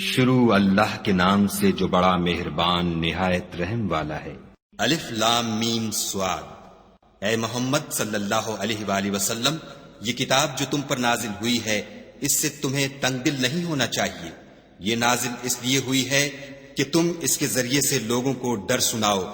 شروع اللہ کے نام سے جو بڑا مہربان نہایت رحم والا ہے۔ الف لام میم صاد۔ اے محمد صلی اللہ علیہ وآلہ وسلم، یہ کتاب جو تم پر نازل ہوئی ہے اس سے تمہیں تنگ دل نہیں ہونا چاہیے۔ یہ نازل اس لیے ہوئی ہے کہ تم اس کے ذریعے سے لوگوں کو ڈر سناؤ،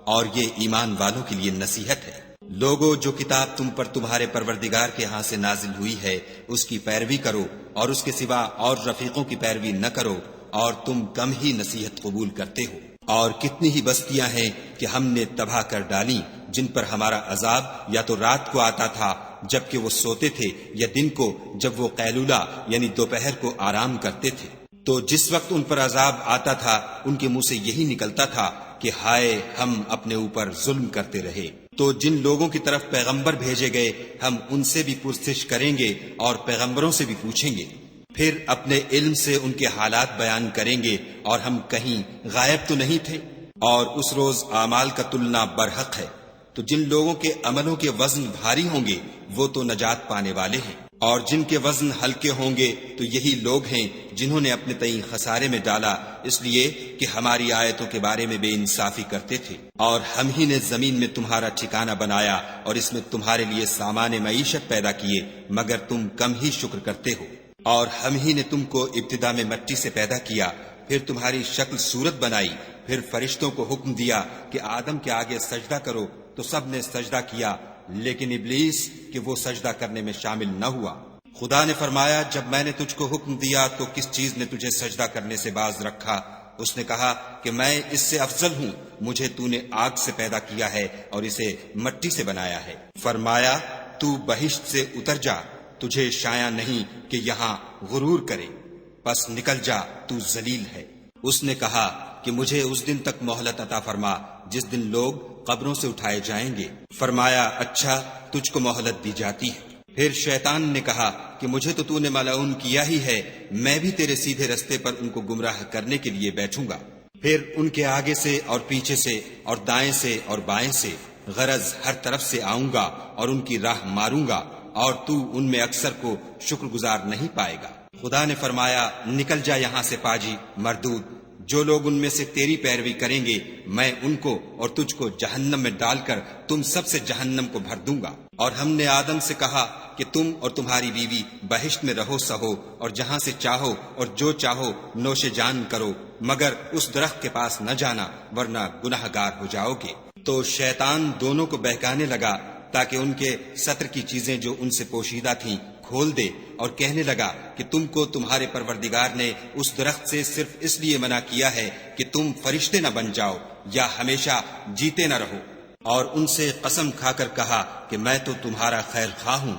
اور یہ ایمان والوں کے لیے نصیحت ہے۔ لوگو، جو کتاب تم پر تمہارے پروردگار کے ہاں سے نازل ہوئی ہے اس کی پیروی کرو، اور اس کے سوا اور رفیقوں کی پیروی نہ کرو، اور تم کم ہی نصیحت قبول کرتے ہو۔ اور کتنی ہی بستیاں ہیں کہ ہم نے تباہ کر ڈالی، جن پر ہمارا عذاب یا تو رات کو آتا تھا جبکہ وہ سوتے تھے، یا دن کو جب وہ قیلولہ یعنی دوپہر کو آرام کرتے تھے۔ تو جس وقت ان پر عذاب آتا تھا ان کے منہ سے یہی نکلتا تھا کہ ہائے، ہم اپنے اوپر ظلم کرتے رہے۔ تو جن لوگوں کی طرف پیغمبر بھیجے گئے ہم ان سے بھی پرسش کریں گے اور پیغمبروں سے بھی پوچھیں گے، پھر اپنے علم سے ان کے حالات بیان کریں گے، اور ہم کہیں غائب تو نہیں تھے۔ اور اس روز اعمال کا تلنا برحق ہے، تو جن لوگوں کے عملوں کے وزن بھاری ہوں گے وہ تو نجات پانے والے ہیں، اور جن کے وزن ہلکے ہوں گے تو یہی لوگ ہیں جنہوں نے اپنے تئیں خسارے میں ڈالا، اس لیے کہ ہماری آیتوں کے بارے میں بے انصافی کرتے تھے۔ اور ہم ہی نے زمین میں تمہارا ٹھکانہ بنایا اور اس میں تمہارے لیے سامان معیشت پیدا کیے، مگر تم کم ہی شکر کرتے ہو۔ اور ہم ہی نے تم کو ابتدا میں مٹی سے پیدا کیا، پھر تمہاری شکل صورت بنائی، پھر فرشتوں کو حکم دیا کہ آدم کے آگے سجدہ کرو، تو سب نے سجدہ کیا، لیکن ابلیس کہ وہ سجدہ کرنے میں شامل نہ ہوا۔ خدا نے فرمایا، جب میں نے تجھ کو حکم دیا تو کس چیز نے تجھے سجدہ کرنے سے باز رکھا؟ اس نے کہا کہ میں اس سے افضل ہوں، مجھے تو نے آگ سے پیدا کیا ہے اور اسے مٹی سے بنایا ہے۔ فرمایا، تو بہشت سے اتر جا، تجھے شایع نہیں کہ یہاں غرور کرے، پس نکل جا، تو ذلیل ہے۔ اس نے کہا کہ مجھے اس دن تک مہلت عطا فرما جس دن لوگ قبروں سے اٹھائے جائیں گے۔ فرمایا، اچھا، تجھ کو مہلت دی جاتی ہے۔ پھر شیطان نے کہا کہ مجھے تو نے ملعون کیا ہی ہے، میں بھی تیرے سیدھے رستے پر ان کو گمراہ کرنے کے لیے بیٹھوں گا۔ پھر ان کے آگے سے اور پیچھے سے اور دائیں سے اور بائیں سے، غرض ہر طرف سے آؤں گا اور ان کی راہ ماروں گا، اور تو ان میں اکثر کو شکر گزار نہیں پائے گا۔ خدا نے فرمایا، نکل جا یہاں سے پاجی مردود، جو لوگ ان میں سے تیری پیروی کریں گے میں ان کو اور تجھ کو جہنم میں ڈال کر تم سب سے جہنم کو بھر دوں گا۔ اور ہم نے آدم سے کہا کہ تم اور تمہاری بیوی بہشت میں رہو سہو، اور جہاں سے چاہو اور جو چاہو نوش جان کرو، مگر اس درخت کے پاس نہ جانا ورنہ گناہ گار ہو جاؤ گے۔ تو شیطان دونوں کو بہکانے لگا تاکہ ان کے ستر کی چیزیں جو ان سے پوشیدہ تھیں کھول دے، اور کہنے لگا کہ تم کو تمہارے پروردگار نے اس درخت سے صرف اس لیے منع کیا ہے کہ تم فرشتے نہ بن جاؤ یا ہمیشہ جیتے نہ رہو۔ اور ان سے قسم کھا کر کہا کہ میں تو تمہارا خیر خواہ ہوں۔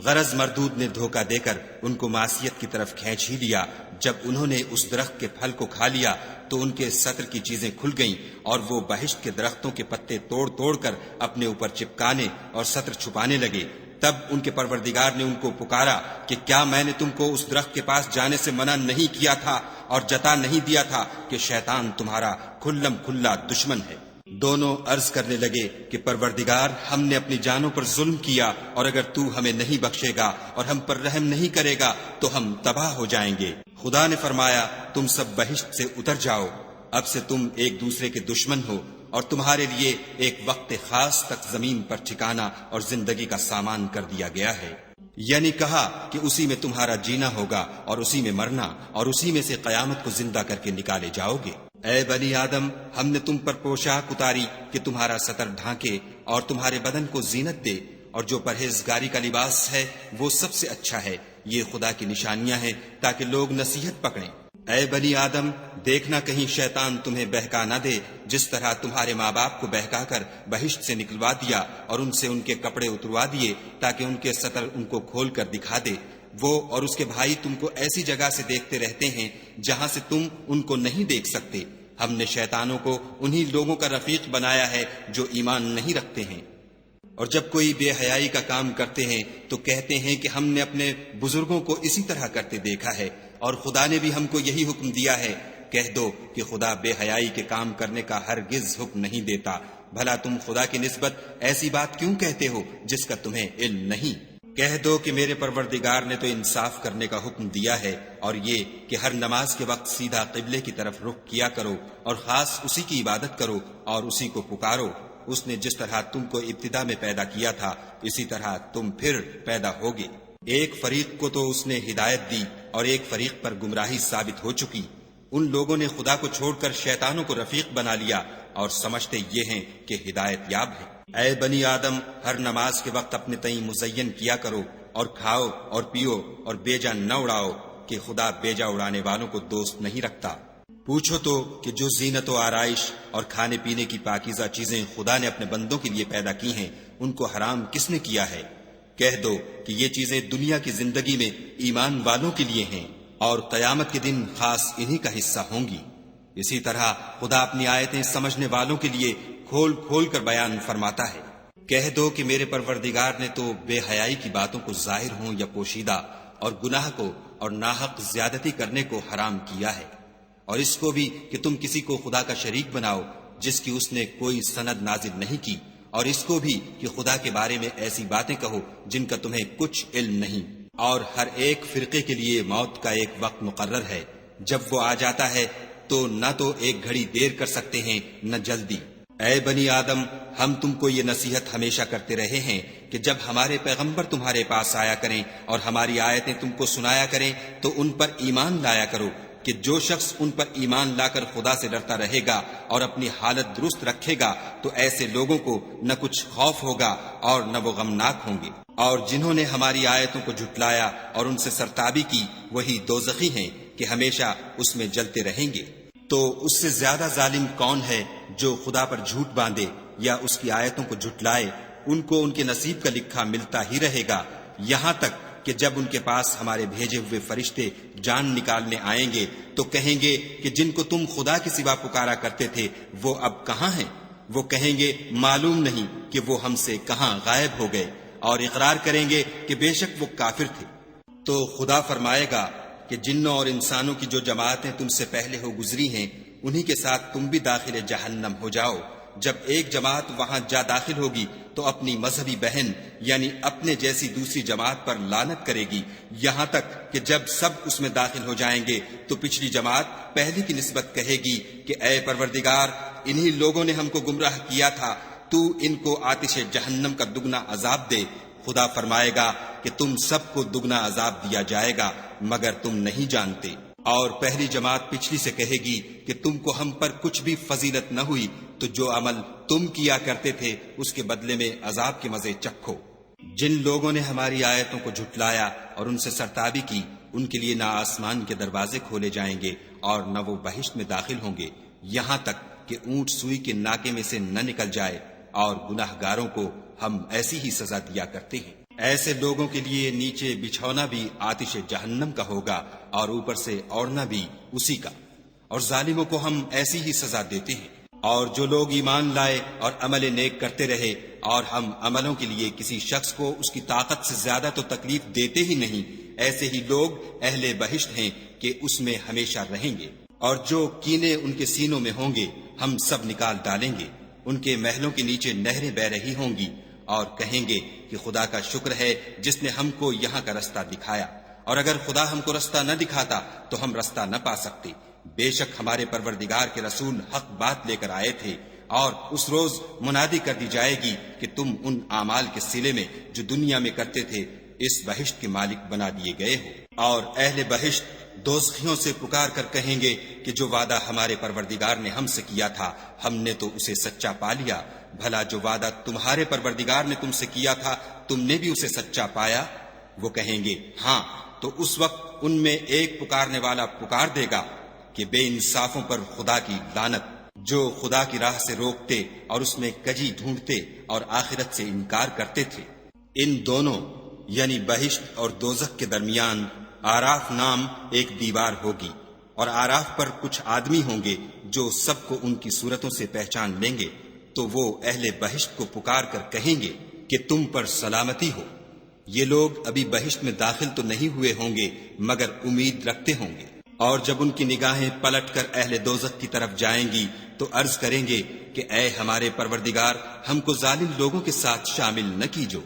غرض مردود نے دھوکہ دے کر ان کو معصیت کی طرف کھینچ ہی لیا۔ جب انہوں نے اس درخت کے پھل کو کھا لیا تو ان کے ستر کی چیزیں کھل گئیں، اور وہ بہشت کے درختوں کے پتے توڑ توڑ کر اپنے اوپر چپکانے اور ستر چھپانے لگے۔ تب ان کے پروردگار نے ان کو پکارا کہ کیا میں نے تم کو اس درخت کے پاس جانے سے منع نہیں کیا تھا اور جتا نہیں دیا تھا کہ شیطان تمہارا کھلم کھلا دشمن ہے؟ دونوں عرض کرنے لگے کہ پروردگار، ہم نے اپنی جانوں پر ظلم کیا، اور اگر تو ہمیں نہیں بخشے گا اور ہم پر رحم نہیں کرے گا تو ہم تباہ ہو جائیں گے۔ خدا نے فرمایا، تم سب بہشت سے اتر جاؤ، اب سے تم ایک دوسرے کے دشمن ہو، اور تمہارے لیے ایک وقت خاص تک زمین پر ٹھکانہ اور زندگی کا سامان کر دیا گیا ہے۔ یعنی کہا کہ اسی میں تمہارا جینا ہوگا اور اسی میں مرنا، اور اسی میں سے قیامت کو زندہ کر کے نکالے جاؤ گے۔ اے بنی آدم، ہم نے تم پر پوشاک اتاری کہ تمہارا ستر ڈھانکے اور تمہارے بدن کو زینت دے، اور جو پرہیزگاری کا لباس ہے وہ سب سے اچھا ہے۔ یہ خدا کی نشانیاں ہیں تاکہ لوگ نصیحت پکڑیں۔ اے بنی آدم، دیکھنا کہیں شیطان تمہیں بہکا نہ دے، جس طرح تمہارے ماں باپ کو بہکا کر بہشت سے نکلوا دیا اور ان سے ان کے کپڑے اتروا دیے تاکہ ان کے ستر ان کو کھول کر دکھا دے۔ وہ اور اس کے بھائی تم کو ایسی جگہ سے دیکھتے رہتے ہیں جہاں سے تم ان کو نہیں دیکھ سکتے۔ ہم نے شیطانوں کو انہی لوگوں کا رفیق بنایا ہے جو ایمان نہیں رکھتے ہیں، اور جب کوئی بے حیائی کا کام کرتے ہیں تو کہتے ہیں کہ ہم نے اپنے بزرگوں کو اسی طرح کرتے دیکھا ہے، اور خدا نے بھی ہم کو یہی حکم دیا ہے۔ کہہ دو کہ خدا بے حیائی کے کام کرنے کا ہرگز حکم نہیں دیتا۔ بھلا تم خدا کی نسبت ایسی بات کیوں کہتے ہو جس کا تمہیں علم نہیں؟ کہہ دو کہ میرے پروردگار نے تو انصاف کرنے کا حکم دیا ہے، اور یہ کہ ہر نماز کے وقت سیدھا قبلے کی طرف رخ کیا کرو اور خاص اسی کی عبادت کرو اور اسی کو پکارو۔ اس نے جس طرح تم کو ابتدا میں پیدا کیا تھا اسی طرح تم پھر پیدا ہوگے۔ ایک فریق کو تو اس نے ہدایت دی اور ایک فریق پر گمراہی ثابت ہو چکی۔ ان لوگوں نے خدا کو چھوڑ کر شیطانوں کو رفیق بنا لیا اور سمجھتے یہ ہیں کہ ہدایت یاب ہے۔ اے بنی آدم، ہر نماز کے وقت اپنے تئیں مزین کیا کرو اور کھاؤ اور پیو اور بیجا نہ اڑاؤ کہ خدا بیجا اڑانے والوں کو دوست نہیں رکھتا۔ پوچھو تو کہ جو زینت و آرائش اور کھانے پینے کی پاکیزہ چیزیں خدا نے اپنے بندوں کے لیے پیدا کی ہیں ان کو حرام کس نے کیا ہے؟ کہہ دو کہ یہ چیزیں دنیا کی زندگی میں ایمان والوں کے لیے ہیں اور قیامت کے دن خاص انہی کا حصہ ہوں گی۔ اسی طرح خدا اپنی آیتیں سمجھنے والوں کے لیے کھول کھول کر بیان فرماتا ہے۔ کہہ دو کہ میرے پروردگار نے تو بے حیائی کی باتوں کو ظاہر ہوں یا پوشیدہ اور گناہ کو اور ناحق زیادتی کرنے کو حرام کیا ہے، اور اس کو بھی کہ تم کسی کو خدا کا شریک بناؤ جس کی اس نے کوئی سند نازل نہیں کی، اور اس کو بھی کہ خدا کے بارے میں ایسی باتیں کہو جن کا تمہیں کچھ علم نہیں۔ اور ہر ایک فرقے کے لیے موت کا ایک وقت مقرر ہے، جب وہ آ جاتا ہے تو نہ تو ایک گھڑی دیر کر سکتے ہیں نہ جلدی۔ اے بنی آدم، ہم تم کو یہ نصیحت ہمیشہ کرتے رہے ہیں کہ جب ہمارے پیغمبر تمہارے پاس آیا کریں اور ہماری آیتیں تم کو سنایا کریں تو ان پر ایمان لایا کرو، کہ جو شخص ان پر ایمان لا کر خدا سے ڈرتا رہے گا اور اپنی حالت درست رکھے گا تو ایسے لوگوں کو نہ کچھ خوف ہوگا اور نہ وہ غمناک ہوں گے۔ اور جنہوں نے ہماری آیتوں کو جھٹلایا اور ان سے سرتابی کی وہی دوزخی ہیں کہ ہمیشہ اس میں جلتے رہیں گے۔ تو اس سے زیادہ ظالم کون ہے جو خدا پر جھوٹ باندھے یا اس کی آیتوں کو جھٹلائے؟ ان کو ان کے نصیب کا لکھا ملتا ہی رہے گا، یہاں تک کہ جب ان کے پاس ہمارے بھیجے ہوئے فرشتے جان نکالنے آئیں گے تو کہیں گے کہ جن کو تم خدا کے سوا پکارا کرتے تھے وہ اب کہاں ہیں؟ وہ کہیں گے معلوم نہیں کہ وہ ہم سے کہاں غائب ہو گئے، اور اقرار کریں گے کہ بے شک وہ کافر تھے۔ تو خدا فرمائے گا کہ جنوں اور انسانوں کی جو جماعتیں تم سے پہلے ہو گزری ہیں انہی کے ساتھ تم بھی داخل جہنم ہو جاؤ۔ جب ایک جماعت وہاں جا داخل ہوگی تو اپنی مذہبی بہن یعنی اپنے جیسی دوسری جماعت پر لعنت کرے گی، یہاں تک کہ جب سب اس میں داخل ہو جائیں گے تو پچھلی جماعت پہلی کی نسبت کہے گی کہ اے پروردگار، انہی لوگوں نے ہم کو گمراہ کیا تھا، تو ان کو آتش جہنم کا دگنا عذاب دے۔ خدا فرمائے گا کہ تم سب کو دگنا عذاب دیا جائے گا مگر تم نہیں جانتے۔ اور پہلی جماعت پچھلی سے کہے گی کہ تم کو ہم پر کچھ بھی فضیلت نہ ہوئی، تو جو عمل تم کیا کرتے تھے اس کے بدلے میں عذاب کے مزے چکھو۔ جن لوگوں نے ہماری آیتوں کو جھٹلایا اور ان سے سرتابی کی ان کے لیے نہ آسمان کے دروازے کھولے جائیں گے اور نہ وہ بہشت میں داخل ہوں گے، یہاں تک کہ اونٹ سوئی کے ناکے میں سے نہ نکل جائے، اور گناہ گاروں کو ہم ایسی ہی سزا دیا کرتے ہیں۔ ایسے لوگوں کے لیے نیچے بچھونا بھی آتش جہنم کا ہوگا اور اوپر سے اوڑھنا بھی اسی کا، اور ظالموں کو ہم ایسی ہی سزا دیتے ہیں۔ اور جو لوگ ایمان لائے اور عمل نیک کرتے رہے اور ہم عملوں کے لیے کسی شخص کو اس کی طاقت سے زیادہ تو تکلیف دیتے ہی نہیں، ایسے ہی لوگ اہل بہشت ہیں کہ اس میں ہمیشہ رہیں گے۔ اور جو کینے ان کے سینوں میں ہوں گے ہم سب نکال ڈالیں گے، ان کے محلوں کے نیچے نہریں بہ رہی ہوں گی، اور کہیں گے کہ خدا کا شکر ہے جس نے ہم کو یہاں کا رستہ دکھایا، اور اگر خدا ہم کو رستہ نہ دکھاتا تو ہم رستہ نہ پا سکتے۔ بے شک ہمارے پروردگار کے رسول حق بات لے کر آئے تھے، اور اس روز منادی کر دی جائے گی کہ تم ان اعمال کے صلے میں جو دنیا میں کرتے تھے اس بہشت کے مالک بنا دیے گئے ہو۔ اور اہل بہشت دوزخیوں سے پکار کر کہیں گے کہ جو وعدہ ہمارے پروردگار نے ہم سے کیا تھا ہم نے تو اسے سچا پا لیا، بھلا جو وعدہ تمہارے پروردگار نے تم سے کیا تھا تم نے بھی اسے سچا پایا؟ وہ کہیں گے ہاں، تو اس وقت ان میں ایک پکارنے والا پکار دے گا کہ بے انصافوں پر خدا کی لعنت، جو خدا کی راہ سے روکتے اور اس میں کجی ڈھونڈتے اور آخرت سے انکار کرتے تھے۔ ان دونوں یعنی بہشت اور دوزخ کے درمیان آراف نام ایک دیوار ہوگی، اور آراف پر کچھ آدمی ہوں گے جو سب کو ان کی صورتوں سے پہچان لیں گے، تو وہ اہل بہشت کو پکار کر کہیں گے کہ تم پر سلامتی ہو۔ یہ لوگ ابھی بہشت میں داخل تو نہیں ہوئے ہوں گے مگر امید رکھتے ہوں گے، اور جب ان کی نگاہیں پلٹ کر اہل دوزخ کی طرف جائیں گی تو عرض کریں گے کہ اے ہمارے پروردگار، ہم کو ظالم لوگوں کے ساتھ شامل نہ کیجو۔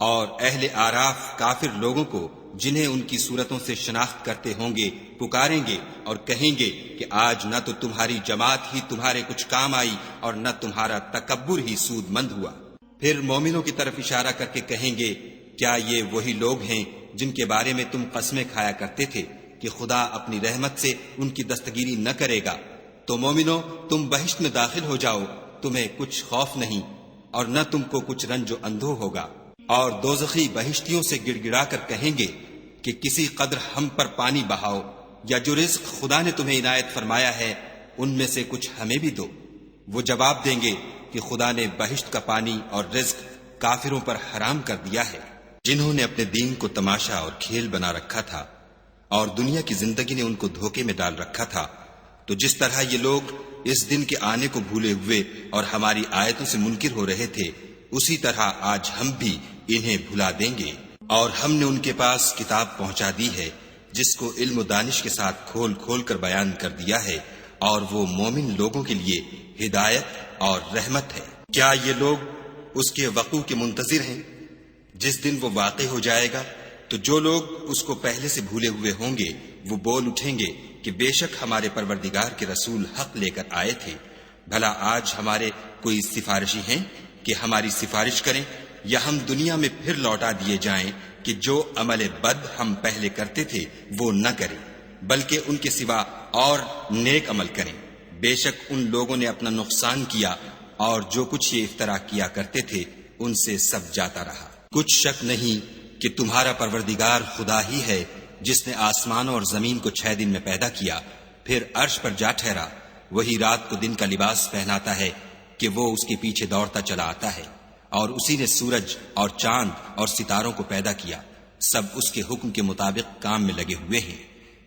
اور اہل آراف کافر لوگوں کو جنہیں ان کی صورتوں سے شناخت کرتے ہوں گے پکاریں گے اور کہیں گے کہ آج نہ تو تمہاری جماعت ہی تمہارے کچھ کام آئی اور نہ تمہارا تکبر ہی سود مند ہوا۔ پھر مومنوں کی طرف اشارہ کر کے کہیں گے کیا یہ وہی لوگ ہیں جن کے بارے میں تم قسمیں کھایا کرتے تھے کہ خدا اپنی رحمت سے ان کی دستگیری نہ کرے گا؟ تو مومنوں تم بہشت میں داخل ہو جاؤ، تمہیں کچھ خوف نہیں اور نہ تم کو کچھ رنج و اندھو ہوگا۔ اور دوزخی بہشتیوں سے گڑ گڑا کر کہیں گے کہ کسی قدر ہم پر پانی بہاؤ، یا جو رزق خدا نے تمہیں عنایت فرمایا ہے ان میں سے کچھ ہمیں بھی دو۔ وہ جواب دیں گے کہ خدا نے بہشت کا پانی اور رزق کافروں پر حرام کر دیا ہے، جنہوں نے اپنے دین کو تماشا اور کھیل بنا رکھا تھا اور دنیا کی زندگی نے ان کو دھوکے میں ڈال رکھا تھا۔ تو جس طرح یہ لوگ اس دن کے آنے کو بھولے ہوئے اور ہماری آیتوں سے منکر ہو رہے تھے، اسی طرح آج ہم بھی انہیں بھلا دیں گے۔ اور ہم نے ان کے پاس کتاب پہنچا دی ہے جس کو علم و دانش کے ساتھ کھول کھول کر بیان کر دیا ہے، اور وہ مومن لوگوں کے لیے ہدایت اور رحمت ہے۔ کیا یہ لوگ اس کے وقوع کے منتظر ہیں؟ جس دن وہ واقع ہو جائے گا تو جو لوگ اس کو پہلے سے بھولے ہوئے ہوں گے وہ بول اٹھیں گے کہ بے شک ہمارے پروردگار کے رسول حق لے کر آئے تھے۔ بھلا آج ہمارے کوئی سفارشی ہیں کہ ہماری سفارش کریں، یا ہم دنیا میں پھر لوٹا دیے جائیں کہ جو عمل بد ہم پہلے کرتے تھے وہ نہ کریں، بلکہ ان کے سوا اور نیک عمل کریں۔ بے شک ان لوگوں نے اپنا نقصان کیا اور جو کچھ یہ افترا کیا کرتے تھے ان سے سب جاتا رہا۔ کچھ شک نہیں کہ تمہارا پروردگار خدا ہی ہے جس نے آسمانوں اور زمین کو 6 دن میں پیدا کیا، پھر عرش پر جا ٹھہرا۔ وہی رات کو دن کا لباس پہناتا ہے کہ وہ اس کے پیچھے دوڑتا چلا آتا ہے، اور اسی نے سورج اور چاند اور ستاروں کو پیدا کیا، سب اس کے حکم کے مطابق کام میں لگے ہوئے ہیں۔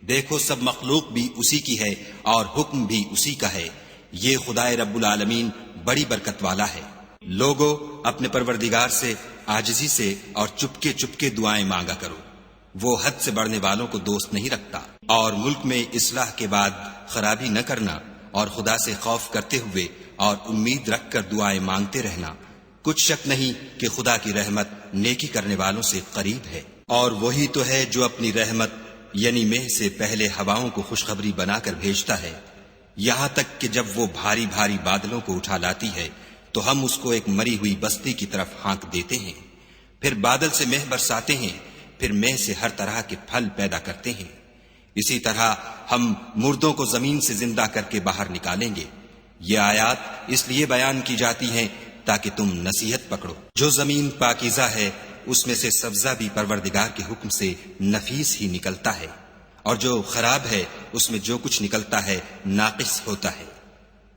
دیکھو سب مخلوق بھی اسی کی ہے اور حکم بھی اسی کا ہے۔ یہ خدائے رب العالمین بڑی برکت والا ہے۔ لوگو اپنے پروردگار سے عاجزی سے اور چپکے چپکے دعائیں مانگا کرو، وہ حد سے بڑھنے والوں کو دوست نہیں رکھتا۔ اور ملک میں اصلاح کے بعد خرابی نہ کرنا، اور خدا سے خوف کرتے ہوئے اور امید رکھ کر دعائیں مانگتے رہنا۔ کچھ شک نہیں کہ خدا کی رحمت نیکی کرنے والوں سے قریب ہے۔ اور وہی تو ہے جو اپنی رحمت یعنی مہ سے پہلے ہواؤں کو خوشخبری بنا کر بھیجتا ہے، یہاں تک کہ جب وہ بھاری بھاری بادلوں کو اٹھا لاتی ہے تو ہم اس کو ایک مری ہوئی بستی کی طرف ہانک دیتے ہیں، پھر بادل سے مہ برساتے ہیں، پھر مہ سے ہر طرح کے پھل پیدا کرتے ہیں۔ اسی طرح ہم مردوں کو زمین سے زندہ کر کے باہر نکالیں گے۔ یہ آیات اس لیے بیان کی جاتی ہیں تاکہ تم نصیحت پکڑو۔ جو زمین پاکیزہ ہے اس میں سے سبزہ بھی پروردگار کے حکم سے نفیس ہی نکلتا ہے، اور جو خراب ہے اس میں جو کچھ نکلتا ہے ناقص ہوتا ہے۔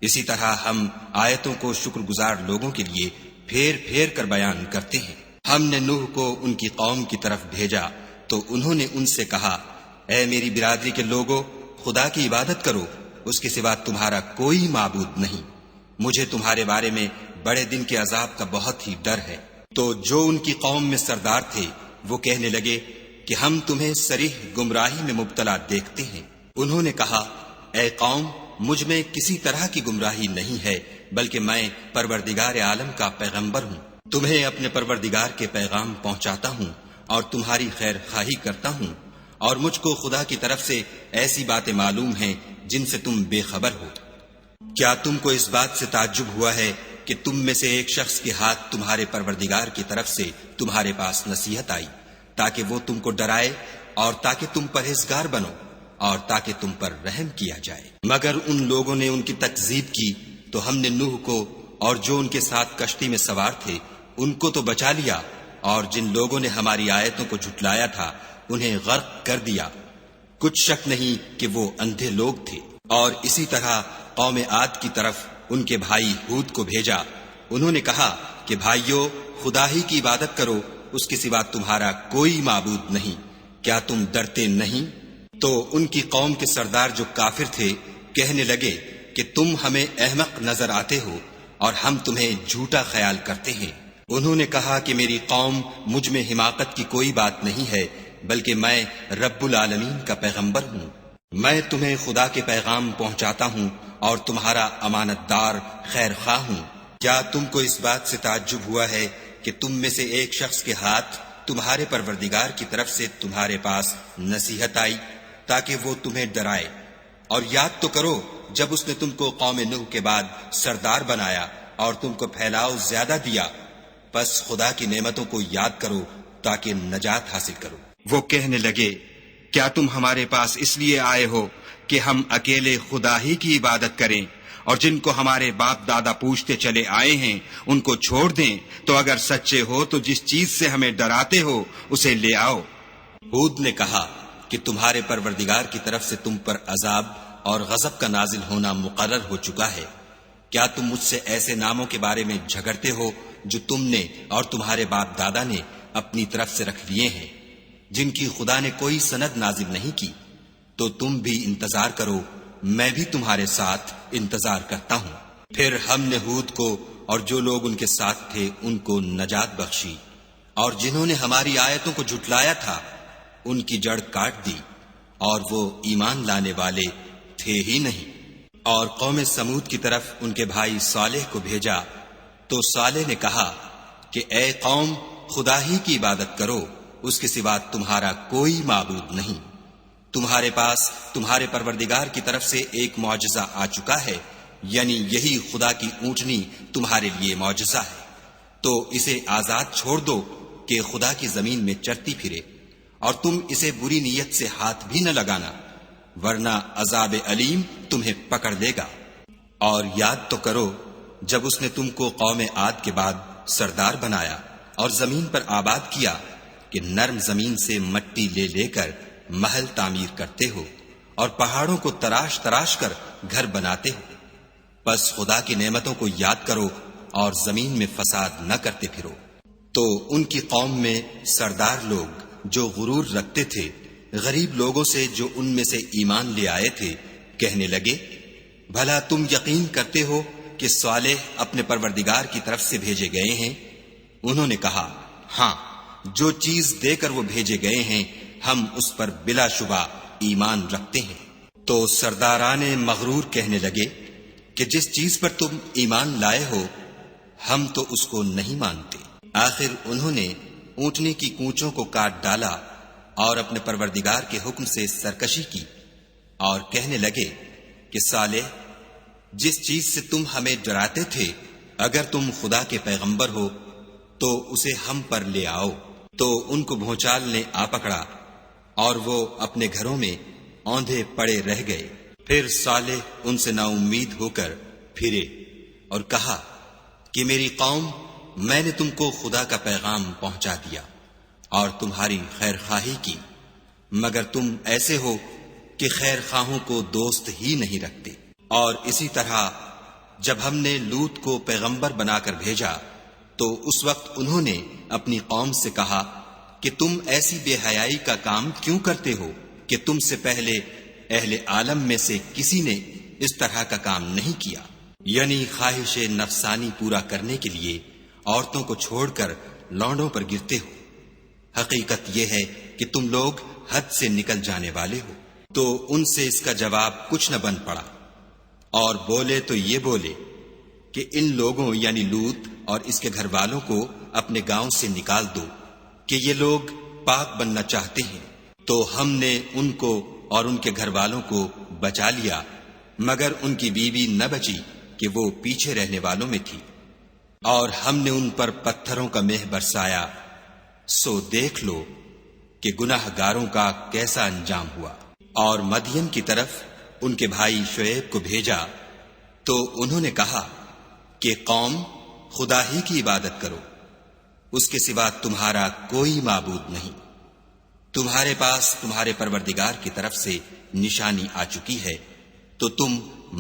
اسی طرح ہم آیتوں کو شکر گزار لوگوں کے لیے پھیر پھیر کر بیان کرتے ہیں۔ ہم نے نوح کو ان کی قوم کی طرف بھیجا تو انہوں نے ان سے کہا، اے میری برادری کے لوگوں، خدا کی عبادت کرو، اس کے سوا تمہارا کوئی معبود نہیں۔ مجھے تمہارے بارے میں بڑے دن کے عذاب کا بہت ہی ڈر ہے۔ تو جو ان کی قوم میں سردار تھے وہ کہنے لگے کہ ہم تمہیں صریح گمراہی میں مبتلا دیکھتے ہیں۔ انہوں نے کہا، اے قوم، مجھ میں کسی طرح کی گمراہی نہیں ہے، بلکہ میں پروردگار عالم کا پیغمبر ہوں۔ تمہیں اپنے پروردگار کے پیغام پہنچاتا ہوں اور تمہاری خیر خواہی کرتا ہوں، اور مجھ کو خدا کی طرف سے ایسی باتیں معلوم ہیں جن سے تم بے خبر ہو۔ کیا تم کو اس بات سے تعجب ہوا ہے کہ تم میں سے ایک شخص کے ہاتھ تمہارے پروردگار کی طرف سے تمہارے پاس نصیحت آئی تاکہ وہ تم کو ڈرائے اور تاکہ تم پرہیزگار بنو اور تاکہ تم پر رحم کیا جائے؟ مگر ان لوگوں نے ان کی تکذیب کی تو ہم نے نوح کو اور جو ان کے ساتھ کشتی میں سوار تھے ان کو تو بچا لیا، اور جن لوگوں نے ہماری آیتوں کو جھٹلایا تھا انہیں غرق کر دیا۔ کچھ شک نہیں کہ وہ اندھے لوگ تھے۔ اور اسی طرح قوم عاد کی طرف ان کے بھائی ہود کو بھیجا۔ انہوں نے کہا کہ بھائیو، خدا ہی کی عبادت کرو، اس کے سوا تمہارا کوئی معبود نہیں، کیا تم ڈرتے نہیں؟ تو ان کی قوم کے سردار جو کافر تھے کہنے لگے کہ تم ہمیں احمق نظر آتے ہو اور ہم تمہیں جھوٹا خیال کرتے ہیں۔ انہوں نے کہا کہ میری قوم مجھ میں حماقت کی کوئی بات نہیں ہے، بلکہ میں رب العالمین کا پیغمبر ہوں۔ میں تمہیں خدا کے پیغام پہنچاتا ہوں اور تمہارا امانت دار خیر خواہ ہوں۔ کیا تم کو اس بات سے تعجب ہوا ہے کہ تم میں سے ایک شخص کے ہاتھ تمہارے پروردگار کی طرف سے تمہارے پاس نصیحت آئی تاکہ وہ تمہیں ڈرائے، اور یاد تو کرو جب اس نے تم کو قوم نوح کے بعد سردار بنایا اور تم کو پھیلاؤ زیادہ دیا، پس خدا کی نعمتوں کو یاد کرو تاکہ نجات حاصل کرو۔ وہ کہنے لگے، کیا تم ہمارے پاس اس لیے آئے ہو کہ ہم اکیلے خدا ہی کی عبادت کریں، اور جن کو ہمارے باپ دادا پوچھتے چلے آئے ہیں ان کو چھوڑ دیں؟ تو اگر سچے ہو تو جس چیز سے ہمیں ڈراتے ہو اسے لے آؤ۔ ہود نے کہا کہ تمہارے پروردگار کی طرف سے تم پر عذاب اور غضب کا نازل ہونا مقرر ہو چکا ہے۔ کیا تم مجھ سے ایسے ناموں کے بارے میں جھگڑتے ہو جو تم نے اور تمہارے باپ دادا نے اپنی طرف سے رکھ لیے ہیں، جن کی خدا نے کوئی سند نازل نہیں کی؟ تو تم بھی انتظار کرو، میں بھی تمہارے ساتھ انتظار کرتا ہوں۔ پھر ہم نے ہود کو اور جو لوگ ان کے ساتھ تھے ان کو نجات بخشی، اور جنہوں نے ہماری آیتوں کو جھٹلایا تھا ان کی جڑ کاٹ دی، اور وہ ایمان لانے والے تھے ہی نہیں۔ اور قوم سمود کی طرف ان کے بھائی صالح کو بھیجا تو صالح نے کہا کہ اے قوم، خدا ہی کی عبادت کرو، اس کے سوا تمہارا کوئی معبود نہیں۔ تمہارے پاس تمہارے پروردگار کی طرف سے ایک معجزہ آ چکا ہے، یعنی یہی خدا کی اونٹنی تمہارے لیے معجزہ ہے، تو اسے آزاد چھوڑ دو کہ خدا کی زمین میں چرتی پھرے، اور تم اسے بری نیت سے ہاتھ بھی نہ لگانا، ورنہ عذاب علیم تمہیں پکڑ لے گا۔ اور یاد تو کرو جب اس نے تم کو قوم عاد کے بعد سردار بنایا اور زمین پر آباد کیا کہ نرم زمین سے مٹی لے لے کر محل تعمیر کرتے ہو اور پہاڑوں کو تراش تراش کر گھر بناتے ہو، بس خدا کی نعمتوں کو یاد کرو اور زمین میں فساد نہ کرتے پھرو۔ تو ان کی قوم میں سردار لوگ جو غرور رکھتے تھے غریب لوگوں سے جو ان میں سے ایمان لے آئے تھے کہنے لگے، بھلا تم یقین کرتے ہو کہ صالح اپنے پروردگار کی طرف سے بھیجے گئے ہیں؟ انہوں نے کہا، ہاں، جو چیز دے کر وہ بھیجے گئے ہیں ہم اس پر بلا شبہ ایمان رکھتے ہیں۔ تو سرداران مغرور کہنے لگے کہ جس چیز پر تم ایمان لائے ہو ہم تو اس کو نہیں مانتے۔ آخر انہوں نے اونٹنی کی کونچوں کو کاٹ ڈالا اور اپنے پروردگار کے حکم سے سرکشی کی، اور کہنے لگے کہ صالح، جس چیز سے تم ہمیں ڈراتے تھے اگر تم خدا کے پیغمبر ہو تو اسے ہم پر لے آؤ۔ تو ان کو بھونچال نے آ پکڑا اور وہ اپنے گھروں میں اوندھے پڑے رہ گئے۔ پھر صالح ان سے نا امید ہو کر پھرے اور کہا کہ میری قوم، میں نے تم کو خدا کا پیغام پہنچا دیا اور تمہاری خیر خواہی کی، مگر تم ایسے ہو کہ خیر خواہوں کو دوست ہی نہیں رکھتے۔ اور اسی طرح جب ہم نے لوط کو پیغمبر بنا کر بھیجا تو اس وقت انہوں نے اپنی قوم سے کہا کہ تم ایسی بے حیائی کا کام کیوں کرتے ہو کہ تم سے پہلے اہل عالم میں سے کسی نے اس طرح کا کام نہیں کیا، یعنی خواہش نفسانی پورا کرنے کے لیے عورتوں کو چھوڑ کر لونڈوں پر گرتے ہو۔ حقیقت یہ ہے کہ تم لوگ حد سے نکل جانے والے ہو۔ تو ان سے اس کا جواب کچھ نہ بن پڑا، اور بولے تو یہ بولے کہ ان لوگوں یعنی لوط اور اس کے گھر والوں کو اپنے گاؤں سے نکال دو کہ یہ لوگ پاک بننا چاہتے ہیں۔ تو ہم نے ان کو اور ان کے گھر والوں کو بچا لیا، مگر ان کی بیوی نہ بچی کہ وہ پیچھے رہنے والوں میں تھی، اور ہم نے ان پر پتھروں کا مہ برسایا، سو دیکھ لو کہ گناہ گاروں کا کیسا انجام ہوا۔ اور مدین کی طرف ان کے بھائی شعیب کو بھیجا تو انہوں نے کہا کہ قوم، خدا ہی کی عبادت کرو، اس کے سوا تمہارا کوئی معبود نہیں۔ تمہارے پاس تمہارے پروردگار کی طرف سے نشانی آ چکی ہے، تو تم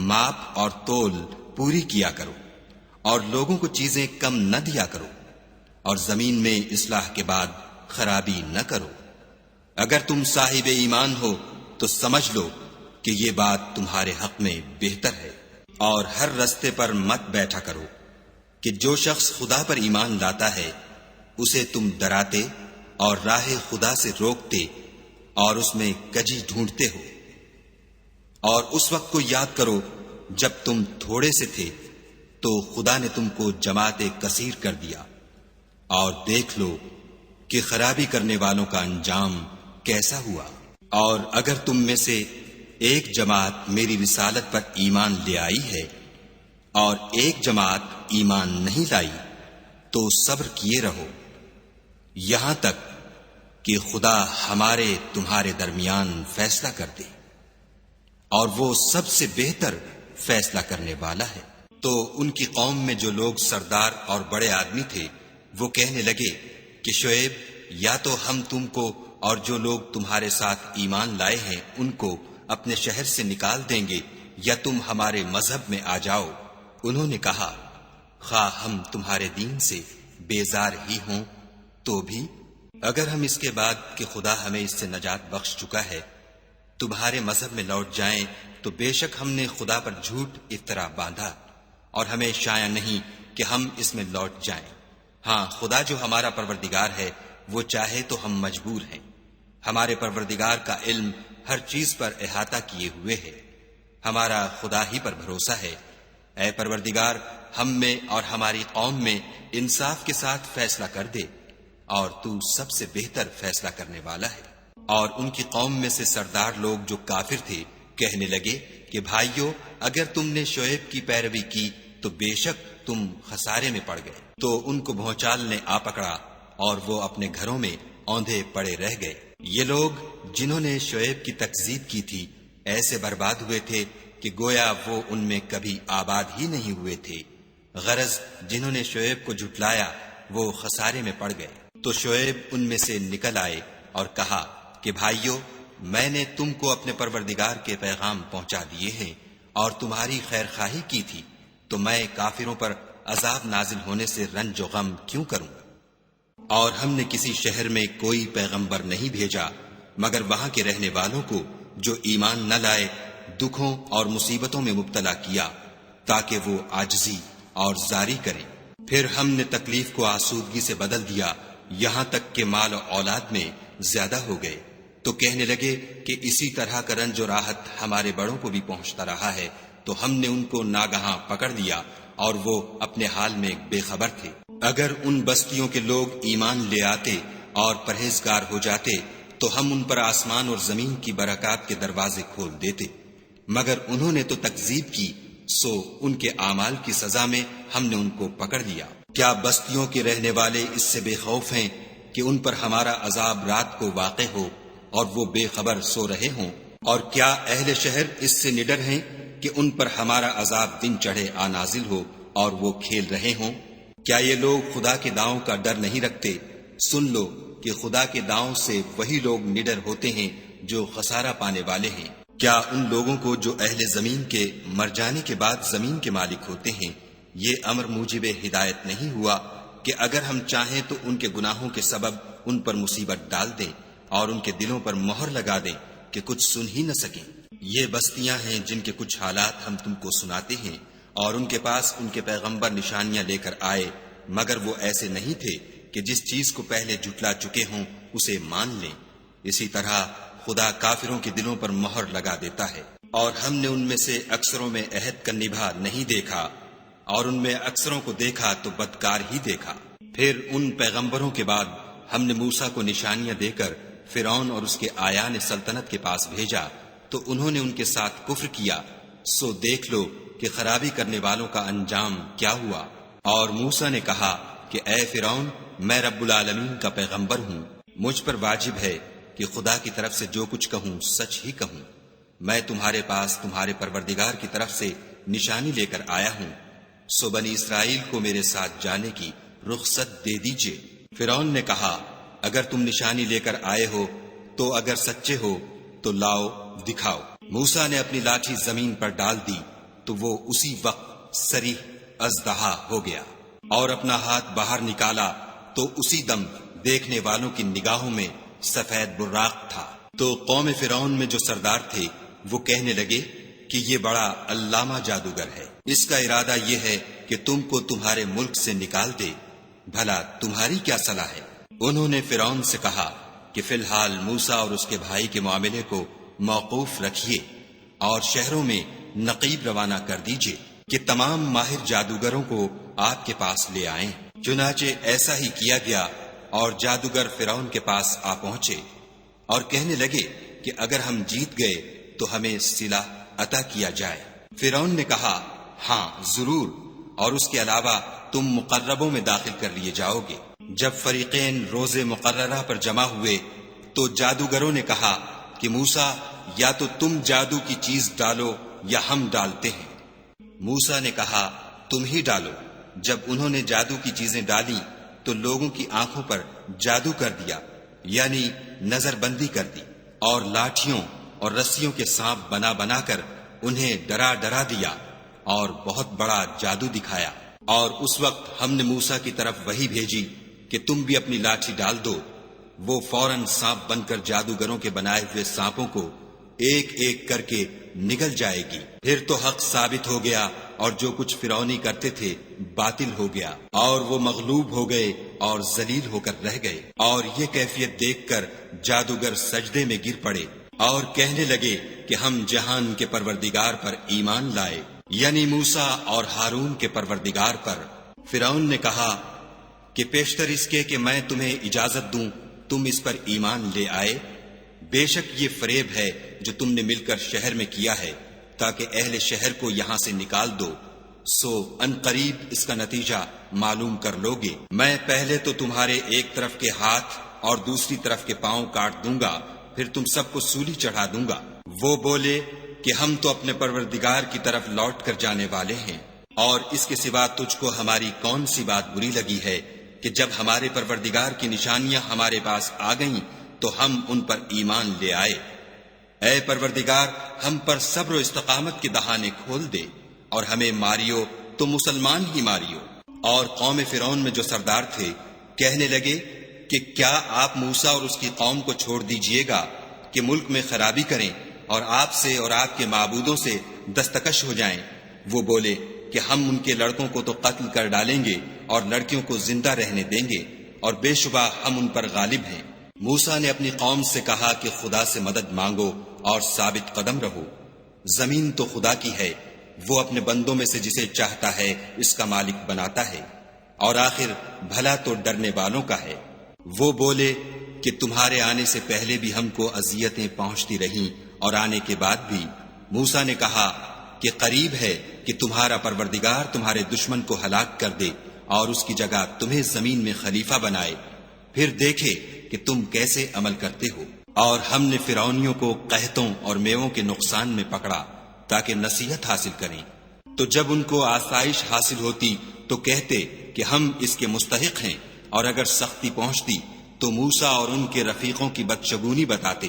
ماپ اور تول پوری کیا کرو، اور لوگوں کو چیزیں کم نہ دیا کرو، اور زمین میں اصلاح کے بعد خرابی نہ کرو۔ اگر تم صاحب ایمان ہو تو سمجھ لو کہ یہ بات تمہارے حق میں بہتر ہے، اور ہر رستے پر مت بیٹھا کرو کہ جو شخص خدا پر ایمان لاتا ہے اسے تم ڈراتے اور راہ خدا سے روکتے اور اس میں کجی ڈھونڈتے ہو۔ اور اس وقت کو یاد کرو جب تم تھوڑے سے تھے تو خدا نے تم کو جماعت کثیر کر دیا، اور دیکھ لو کہ خرابی کرنے والوں کا انجام کیسا ہوا۔ اور اگر تم میں سے ایک جماعت میری رسالت پر ایمان لے آئی ہے اور ایک جماعت ایمان نہیں لائی تو صبر کیے رہو یہاں تک کہ خدا ہمارے تمہارے درمیان فیصلہ کر دے، اور وہ سب سے بہتر فیصلہ کرنے والا ہے۔ تو ان کی قوم میں جو لوگ سردار اور بڑے آدمی تھے وہ کہنے لگے کہ شعیب، یا تو ہم تم کو اور جو لوگ تمہارے ساتھ ایمان لائے ہیں ان کو اپنے شہر سے نکال دیں گے، یا تم ہمارے مذہب میں آ جاؤ۔ انہوں نے کہا، خواہ ہم تمہارے دین سے بیزار ہی ہوں تو بھی اگر ہم اس کے بعد کہ خدا ہمیں اس سے نجات بخش چکا ہے تمہارے مذہب میں لوٹ جائیں تو بے شک ہم نے خدا پر جھوٹ افطرا باندھا، اور ہمیں شایع نہیں کہ ہم اس میں لوٹ جائیں۔ ہاں، خدا جو ہمارا پروردگار ہے وہ چاہے تو ہم مجبور ہیں، ہمارے پروردگار کا علم ہر چیز پر احاطہ کیے ہوئے ہے، ہمارا خدا ہی پر بھروسہ ہے۔ اے پروردگار، ہم میں اور ہماری قوم میں انصاف کے ساتھ فیصلہ کر دے، اور تو سب سے بہتر فیصلہ کرنے والا ہے۔ اور ان کی قوم میں سے سردار لوگ جو کافر تھے کہنے لگے کہ بھائیو، اگر تم نے شعیب کی پیروی کی تو بے شک تم خسارے میں پڑ گئے۔ تو ان کو بھونچال نے آ پکڑا اور وہ اپنے گھروں میں اوندھے پڑے رہ گئے۔ یہ لوگ جنہوں نے شعیب کی تکذیب کی تھی ایسے برباد ہوئے تھے کہ گویا وہ ان میں کبھی آباد ہی نہیں ہوئے تھے۔ غرض جنہوں نے شعیب کو جھٹلایا وہ خسارے میں پڑ گئے۔ تو شعیب ان میں سے نکل آئے اور کہا کہ بھائیو، میں نے تم کو اپنے پروردگار کے پیغام پہنچا دیے ہیں اور تمہاری خیر خواہی کی تھی، تو میں کافروں پر عذاب نازل ہونے سے رنج و غم کیوں کروں؟ اور ہم نے کسی شہر میں کوئی پیغمبر نہیں بھیجا مگر وہاں کے رہنے والوں کو جو ایمان نہ لائے دکھوں اور مصیبتوں میں مبتلا کیا تاکہ وہ عاجزی اور زاری کریں۔ پھر ہم نے تکلیف کو آسودگی سے بدل دیا یہاں تک کہ مال و اولاد میں زیادہ ہو گئے، تو کہنے لگے کہ اسی طرح کا رنج و راحت ہمارے بڑوں کو بھی پہنچتا رہا ہے، تو ہم نے ان کو ناگہاں پکڑ لیا اور وہ اپنے حال میں بے خبر تھے۔ اگر ان بستیوں کے لوگ ایمان لے آتے اور پرہیزگار ہو جاتے تو ہم ان پر آسمان اور زمین کی برکات کے دروازے کھول دیتے، مگر انہوں نے تو تکذیب کی، سو ان کے اعمال کی سزا میں ہم نے ان کو پکڑ لیا۔ کیا بستیوں کے رہنے والے اس سے بے خوف ہیں کہ ان پر ہمارا عذاب رات کو واقع ہو اور وہ بے خبر سو رہے ہوں؟ اور کیا اہل شہر اس سے نڈر ہیں کہ ان پر ہمارا عذاب دن چڑھے آ نازل ہو اور وہ کھیل رہے ہوں؟ کیا یہ لوگ خدا کے داؤں کا ڈر نہیں رکھتے؟ سن لو کہ خدا کے داؤں سے وہی لوگ نڈر ہوتے ہیں جو خسارہ پانے والے ہیں۔ کیا ان لوگوں کو جو اہل زمین کے مر جانے کے بعد زمین کے مالک ہوتے ہیں یہ امر موجب ہدایت نہیں ہوا کہ اگر ہم چاہیں تو ان کے گناہوں کے سبب ان پر مصیبت ڈال دیں اور ان کے دلوں پر مہر لگا دیں کہ کچھ سن ہی نہ سکیں؟ یہ بستیاں ہیں جن کے کچھ حالات ہم تم کو سناتے ہیں، اور ان کے پاس ان کے پیغمبر نشانیاں لے کر آئے مگر وہ ایسے نہیں تھے کہ جس چیز کو پہلے جھٹلا چکے ہوں اسے مان لیں۔ اسی طرح خدا کافروں کے دلوں پر مہر لگا دیتا ہے۔ اور ہم نے ان میں سے اکثروں میں عہد کا نبھا نہیں دیکھا، اور ان میں اکثروں کو دیکھا تو بدکار ہی دیکھا۔ پھر ان پیغمبروں کے بعد ہم نے موسیٰ کو نشانیاں دے کر فرعون اور اس کے آیان سلطنت کے پاس بھیجا، تو انہوں نے ان کے ساتھ کفر کیا، سو دیکھ لو کہ خرابی کرنے والوں کا انجام کیا ہوا۔ اور موسیٰ نے کہا کہ اے فرعون، میں رب العالمین کا پیغمبر ہوں، مجھ پر واجب ہے کہ خدا کی طرف سے جو کچھ کہوں سچ ہی کہوں۔ میں تمہارے پاس تمہارے پروردگار کی طرف سے نشانی لے کر آیا ہوں، سو بنی اسرائیل کو میرے ساتھ جانے کی رخصت دے دیجئے۔ فرعون نے کہا اگر تم نشانی لے کر آئے ہو تو اگر سچے ہو تو لاؤ دکھاؤ۔ موسیٰ نے اپنی لاٹھی زمین پر ڈال دی تو وہ اسی وقت صریح اژدہا ہو گیا، اور اپنا ہاتھ باہر نکالا تو اسی دم دیکھنے والوں کی نگاہوں میں سفید براق تھا۔ تو قوم فرعون میں جو سردار تھے وہ کہنے لگے کہ یہ بڑا علامہ جادوگر ہے، اس کا ارادہ یہ ہے کہ تم کو تمہارے ملک سے نکال دے، بھلا تمہاری کیا صلاح ہے؟ انہوں نے فرعون سے کہا کہ فی الحال موسیٰ اور اس کے بھائی کے معاملے کو موقوف رکھیے اور شہروں میں نقیب روانہ کر دیجئے کہ تمام ماہر جادوگروں کو آپ کے پاس لے آئیں۔ چنانچہ ایسا ہی کیا گیا اور جادوگر فرعون کے پاس آ پہنچے اور کہنے لگے کہ اگر ہم جیت گئے تو ہمیں صلہ عطا کیا جائے۔ فرعون نے کہا ہاں ضرور، اور اس کے علاوہ تم مقربوں میں داخل کر لیے جاؤ گے۔ جب فریقین روز مقررہ پر جمع ہوئے تو جادوگروں نے کہا کہ موسیٰ یا تو تم جادو کی چیز ڈالو یا ہم ڈالتے ہیں۔ موسیٰ نے کہا تم ہی ڈالو۔ جب انہوں نے جادو کی چیزیں ڈالی تو لوگوں کی آنکھوں پر جادو کر دیا، یعنی نظر بندی کر دی، اور لاٹھیوں اور رسیوں کے سانپ بنا بنا کر انہیں ڈرا ڈرا دیا اور بہت بڑا جادو دکھایا۔ اور اس وقت ہم نے موسیٰ کی طرف وحی بھیجی کہ تم بھی اپنی لاٹھی ڈال دو۔ وہ فوراً سانپ بن کر جادوگروں کے بنائے ہوئے سانپوں کو ایک ایک کر کے نگل جائے گی۔ پھر تو حق ثابت ہو گیا اور جو کچھ فرعونی کرتے تھے باطل ہو گیا، اور وہ مغلوب ہو گئے اور ذلیل ہو کر رہ گئے۔ اور یہ کیفیت دیکھ کر جادوگر سجدے میں گر پڑے اور کہنے لگے کہ ہم جہان کے پروردگار پر ایمان لائے، یعنی موسیٰ اور ہارون کے پروردگار پر۔ فرعون نے کہا کہ پیشتر اس کے کہ میں تمہیں اجازت دوں تم اس پر ایمان لے آئے، بے شک یہ فریب ہے جو تم نے مل کر شہر میں کیا ہے تاکہ اہل شہر کو یہاں سے نکال دو، سو ان قریب اس کا نتیجہ معلوم کر لوگے۔ میں پہلے تو تمہارے ایک طرف کے ہاتھ اور دوسری طرف کے پاؤں کاٹ دوں گا، پھر تم سب کو سولی چڑھا دوں گا۔ وہ بولے کہ ہم تو اپنے پروردگار کی طرف لوٹ کر جانے والے ہیں، اور اس کے سوا تجھ کو ہماری کون سی بات بری لگی ہے کہ جب ہمارے پروردگار کی نشانیاں ہمارے پاس آ گئیں تو ہم ان پر ایمان لے آئے۔ اے پروردگار ہم پر صبر و استقامت کے دہانے کھول دے اور ہمیں ماریو تو مسلمان ہی ماریو۔ اور قوم فرعون میں جو سردار تھے کہنے لگے کہ کیا آپ موسیٰ اور اس کی قوم کو چھوڑ دیجئے گا کہ ملک میں خرابی کریں اور آپ سے اور آپ کے معبودوں سے دستکش ہو جائیں۔ وہ بولے کہ ہم ان کے لڑکوں کو تو قتل کر ڈالیں گے اور لڑکیوں کو زندہ رہنے دیں گے، اور بے شبہ ہم ان پر غالب ہیں۔ موسیٰ نے اپنی قوم سے کہا کہ خدا سے مدد مانگو اور ثابت قدم رہو۔ زمین تو خدا کی ہے، وہ اپنے بندوں میں سے جسے چاہتا ہے اس کا مالک بناتا ہے، اور آخر بھلا تو ڈرنے والوں کا ہے۔ وہ بولے کہ تمہارے آنے سے پہلے بھی ہم کو اذیتیں پہنچتی رہیں اور آنے کے بعد بھی۔ موسیٰ نے کہا کہ قریب ہے کہ تمہارا پروردگار تمہارے دشمن کو ہلاک کر دے اور اس کی جگہ تمہیں زمین میں خلیفہ بنائے، پھر دیکھے کہ تم کیسے عمل کرتے ہو۔ اور ہم نے فرعونیوں کو قحطوں اور میووں کے نقصان میں پکڑا تاکہ نصیحت حاصل کریں، تو جب ان کو آسائش حاصل ہوتی تو کہتے کہ ہم اس کے مستحق ہیں، اور اگر سختی پہنچتی تو موسیٰ اور ان کے رفیقوں کی بدشگونی بتاتے۔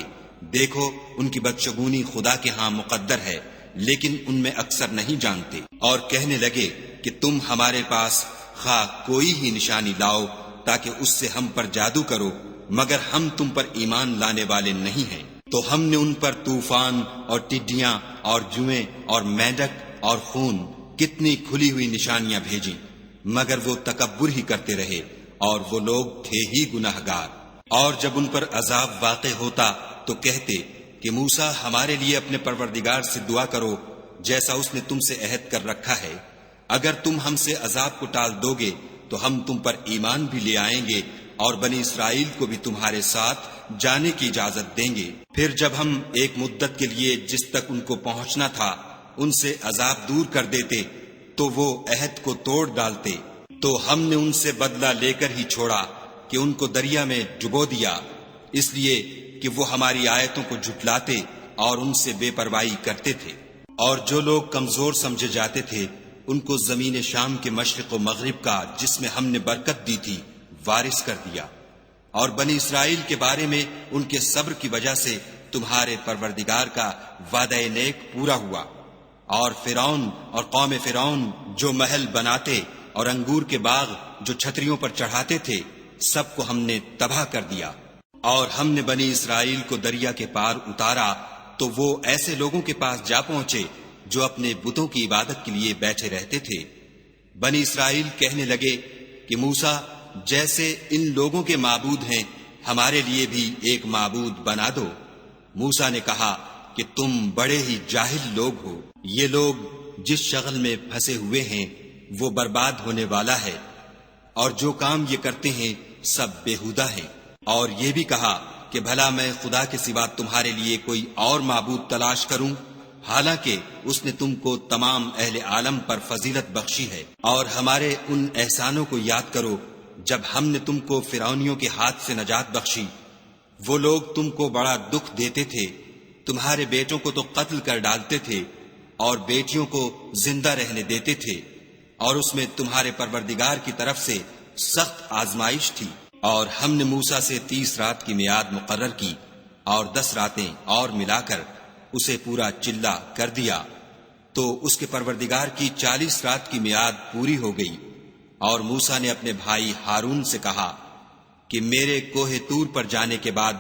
دیکھو ان کی بدشگونی خدا کے ہاں مقدر ہے، لیکن ان میں اکثر نہیں جانتے۔ اور کہنے لگے کہ تم ہمارے پاس خواہ کوئی ہی نشانی لاؤ تاکہ اس سے ہم پر جادو کرو، مگر ہم تم پر ایمان لانے والے نہیں ہیں۔ تو ہم نے ان پر طوفان اور ٹڈیاں اور جوئیں اور مینڈک اور خون کتنی کھلی ہوئی نشانیاں بھیجیں، مگر وہ تکبر ہی کرتے رہے، اور وہ لوگ تھے ہی گناہگار۔ اور جب ان پر عذاب واقع ہوتا تو کہتے کہ موسیٰ ہمارے لیے اپنے پروردگار سے دعا کرو جیسا اس نے تم سے عہد کر رکھا ہے، اگر تم ہم سے عذاب کو ٹال دو گے تو ہم تم پر ایمان بھی لے آئیں گے اور بنی اسرائیل کو بھی تمہارے ساتھ جانے کی اجازت دیں گے۔ پھر جب ہم ایک مدت کے لیے جس تک ان کو پہنچنا تھا ان سے عذاب دور کر دیتے تو وہ عہد کو توڑ ڈالتے، تو ہم نے ان سے بدلہ لے کر ہی چھوڑا کہ ان کو دریا میں ڈبو دیا، اس لیے کہ وہ ہماری آیتوں کو جھٹلاتے اور ان سے بے پرواہی کرتے تھے۔ اور جو لوگ کمزور سمجھے جاتے تھے ان کو زمین شام کے مشرق و مغرب کا جس میں ہم نے برکت دی تھی وارث کر دیا۔ اور بنی اسرائیل کے بارے میں ان کے صبر کی وجہ سے تمہارے پروردگار کا وعدہ نیک پورا ہوا۔ اور فرعون اور قوم فرعون جو محل بناتے اور انگور کے باغ جو چھتریوں پر چڑھاتے تھے سب کو ہم نے تباہ کر دیا۔ اور ہم نے بنی اسرائیل کو دریا کے پار اتارا تو وہ ایسے لوگوں کے پاس جا پہنچے جو اپنے بتوں کی عبادت کے لیے بیٹھے رہتے تھے۔ بنی اسرائیل کہنے لگے کہ موسیٰ جیسے ان لوگوں کے معبود ہیں ہمارے لیے بھی ایک معبود بنا دو۔ موسیٰ نے کہا کہ تم بڑے ہی جاہل لوگ ہو، یہ لوگ جس شغل میں پھنسے ہوئے ہیں وہ برباد ہونے والا ہے، اور جو کام یہ کرتے ہیں سب بیہودہ ہیں۔ اور یہ بھی کہا کہ بھلا میں خدا کے سوا تمہارے لیے کوئی اور معبود تلاش کروں، حالانکہ اس نے تم کو تمام اہل عالم پر فضیلت بخشی ہے۔ اور ہمارے ان احسانوں کو یاد کرو جب ہم نے تم کو فرعونیوں کے ہاتھ سے نجات بخشی۔ وہ لوگ تم کو بڑا دکھ دیتے تھے، تمہارے بیٹوں کو تو قتل کر ڈالتے تھے اور بیٹیوں کو زندہ رہنے دیتے تھے، اور اس میں تمہارے پروردگار کی طرف سے سخت آزمائش تھی۔ اور ہم نے موسیٰ سے 30 رات کی میعاد مقرر کی اور 10 راتیں اور ملا کر اسے پورا چلہ کر دیا، تو اس کے پروردگار کی 40 رات کی میعاد پوری ہو گئی۔ اور موسیٰ نے اپنے بھائی ہارون سے کہا کہ میرے کوہ طور پر جانے کے بعد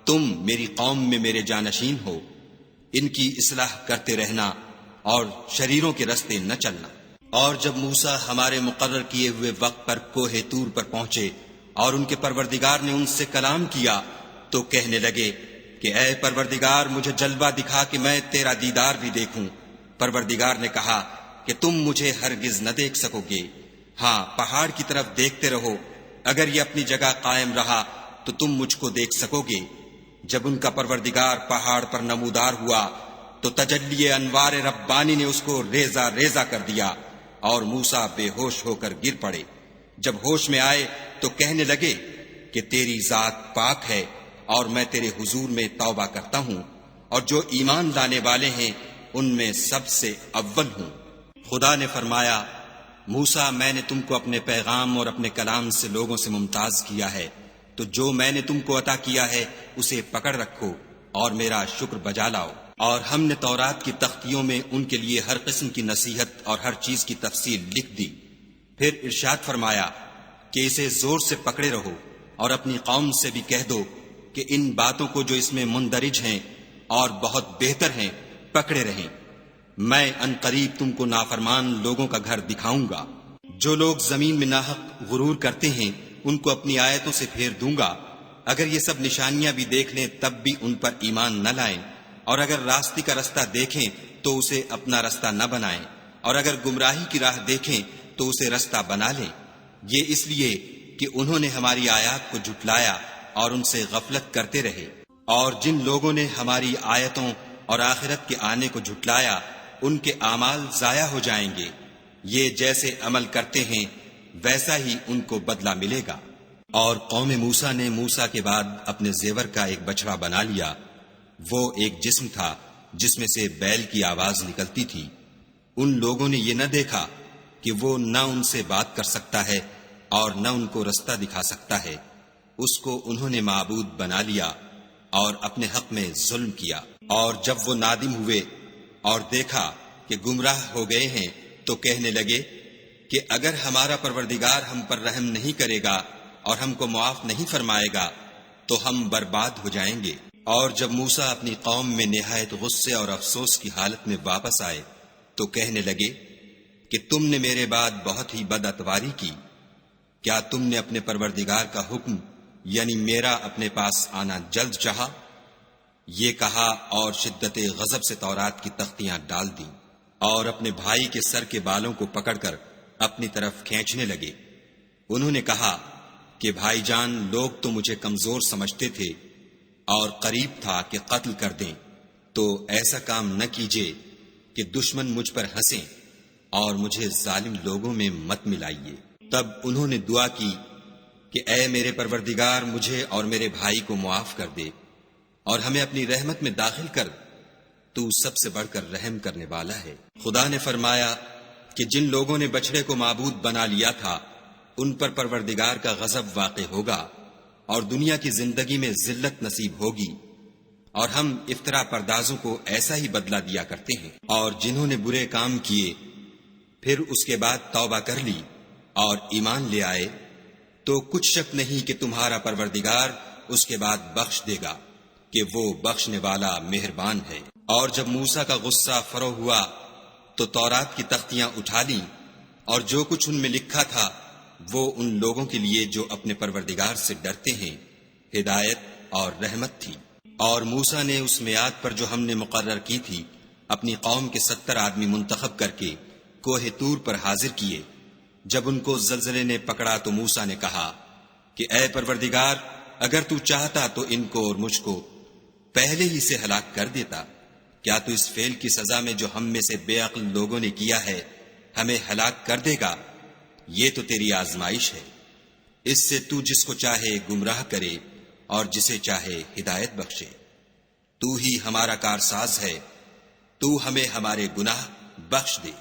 تم میری قوم میں میرے جانشین ہو، ان کی اصلاح کرتے رہنا اور شریروں کے رستے نہ چلنا۔ اور جب موسیٰ ہمارے مقرر کیے ہوئے وقت پر کوہ طور پر پہنچے اور ان کے پروردگار نے ان سے کلام کیا تو کہنے لگے کہ اے پروردگار مجھے جلوہ دکھا کہ میں تیرا دیدار بھی دیکھوں۔ پروردگار نے کہا کہ تم مجھے ہرگز نہ دیکھ سکو گے، ہاں پہاڑ کی طرف دیکھتے رہو، اگر یہ اپنی جگہ قائم رہا تو تم مجھ کو دیکھ سکو گے۔ جب ان کا پروردگار پہاڑ پر نمودار ہوا تو تجلی انوار ربانی نے اس کو ریزہ ریزہ کر دیا اور موسیٰ بے ہوش ہو کر گر پڑے۔ جب ہوش میں آئے تو کہنے لگے کہ تیری ذات پاک ہے اور میں تیرے حضور میں توبہ کرتا ہوں، اور جو ایمان لانے والے ہیں ان میں سب سے اول ہوں۔ خدا نے فرمایا موسیٰ میں نے تم کو اپنے پیغام اور اپنے کلام سے لوگوں سے ممتاز کیا ہے، تو جو میں نے تم کو عطا کیا ہے اسے پکڑ رکھو اور میرا شکر بجا لاؤ۔ اور ہم نے تورات کی تختیوں میں ان کے لیے ہر قسم کی نصیحت اور ہر چیز کی تفصیل لکھ دی۔ پھر ارشاد فرمایا کہ اسے زور سے پکڑے رہو اور اپنی قوم سے بھی کہہ دو کہ ان باتوں کو جو اس میں مندرج ہیں اور بہت بہتر ہیں پکڑے رہیں۔ میں ان قریب تم کو نافرمان لوگوں کا گھر دکھاؤں گا۔ جو لوگ زمین میں ناحق غرور کرتے ہیں ان کو اپنی آیتوں سے پھیر دوں گا۔ اگر یہ سب نشانیاں بھی دیکھ لیں تب بھی ان پر ایمان نہ لائیں، اور اگر راستے کا رستہ دیکھیں تو اسے اپنا رستہ نہ بنائیں، اور اگر گمراہی کی راہ دیکھیں تو اسے رستہ بنا لیں۔ یہ اس لیے کہ انہوں نے ہماری آیات کو جھٹلایا اور ان سے غفلت کرتے رہے۔ اور جن لوگوں نے ہماری آیتوں اور آخرت کے آنے کو جھٹلایا ان کے اعمال ضائع ہو جائیں گے۔ یہ جیسے عمل کرتے ہیں ویسا ہی ان کو بدلہ ملے گا۔ اور قوم موسیٰ نے موسیٰ کے بعد اپنے زیور کا ایک بچڑا بنا لیا۔ وہ ایک جسم تھا جس میں سے بیل کی آواز نکلتی تھی۔ ان لوگوں نے یہ نہ دیکھا کہ وہ نہ ان سے بات کر سکتا ہے اور نہ ان کو رستہ دکھا سکتا ہے، اس کو انہوں نے معبود بنا لیا اور اپنے حق میں ظلم کیا۔ اور جب وہ نادم ہوئے اور دیکھا کہ گمراہ ہو گئے ہیں تو کہنے لگے کہ اگر ہمارا پروردگار ہم پر رحم نہیں کرے گا اور ہم کو معاف نہیں فرمائے گا تو ہم برباد ہو جائیں گے۔ اور جب موسیٰ اپنی قوم میں نہایت غصے اور افسوس کی حالت میں واپس آئے تو کہنے لگے کہ تم نے میرے بعد بہت ہی بد اتواری کی۔ کیا تم نے اپنے پروردگار کا حکم یعنی میرا اپنے پاس آنا جلد چاہا؟ یہ کہا اور شدت غضب سے تورات کی تختیاں ڈال دیں اور اپنے بھائی کے سر کے بالوں کو پکڑ کر اپنی طرف کھینچنے لگے۔ انہوں نے کہا کہ بھائی جان لوگ تو مجھے کمزور سمجھتے تھے اور قریب تھا کہ قتل کر دیں، تو ایسا کام نہ کیجیے کہ دشمن مجھ پر ہنسیں اور مجھے ظالم لوگوں میں مت ملائیے۔ تب انہوں نے دعا کی کہ اے میرے پروردگار مجھے اور میرے بھائی کو معاف کر دے اور ہمیں اپنی رحمت میں داخل کر، تو سب سے بڑھ کر رحم کرنے والا ہے۔ خدا نے فرمایا کہ جن لوگوں نے بچڑے کو معبود بنا لیا تھا ان پر پروردگار کا غضب واقع ہوگا اور دنیا کی زندگی میں ذلت نصیب ہوگی، اور ہم افطرا پردازوں کو ایسا ہی بدلہ دیا کرتے ہیں۔ اور جنہوں نے برے کام کیے پھر اس کے بعد توبہ کر لی اور ایمان لے آئے تو کچھ شک نہیں کہ تمہارا پروردگار اس کے بعد بخش دے گا کہ وہ بخشنے والا مہربان ہے۔ اور جب موسیٰ کا غصہ فرو ہوا تو تورات کی تختیاں اٹھا لیں، اور جو کچھ ان میں لکھا تھا وہ ان لوگوں کے لیے جو اپنے پروردگار سے ڈرتے ہیں ہدایت اور رحمت تھی۔ اور موسیٰ نے اس میعاد پر جو ہم نے مقرر کی تھی اپنی قوم کے 70 آدمی منتخب کر کے کوہ طور پر حاضر کیے، جب ان کو زلزلے نے پکڑا تو موسیٰ نے کہا کہ اے پروردگار، اگر تو چاہتا تو ان کو اور مجھ کو پہلے ہی سے ہلاک کر دیتا۔ کیا تو اس فعل کی سزا میں جو ہم میں سے بے عقل لوگوں نے کیا ہے ہمیں ہلاک کر دے گا؟ یہ تو تیری آزمائش ہے، اس سے تو جس کو چاہے گمراہ کرے اور جسے چاہے ہدایت بخشے۔ تو ہی ہمارا کارساز ہے، تو ہمیں ہمارے گناہ بخش دے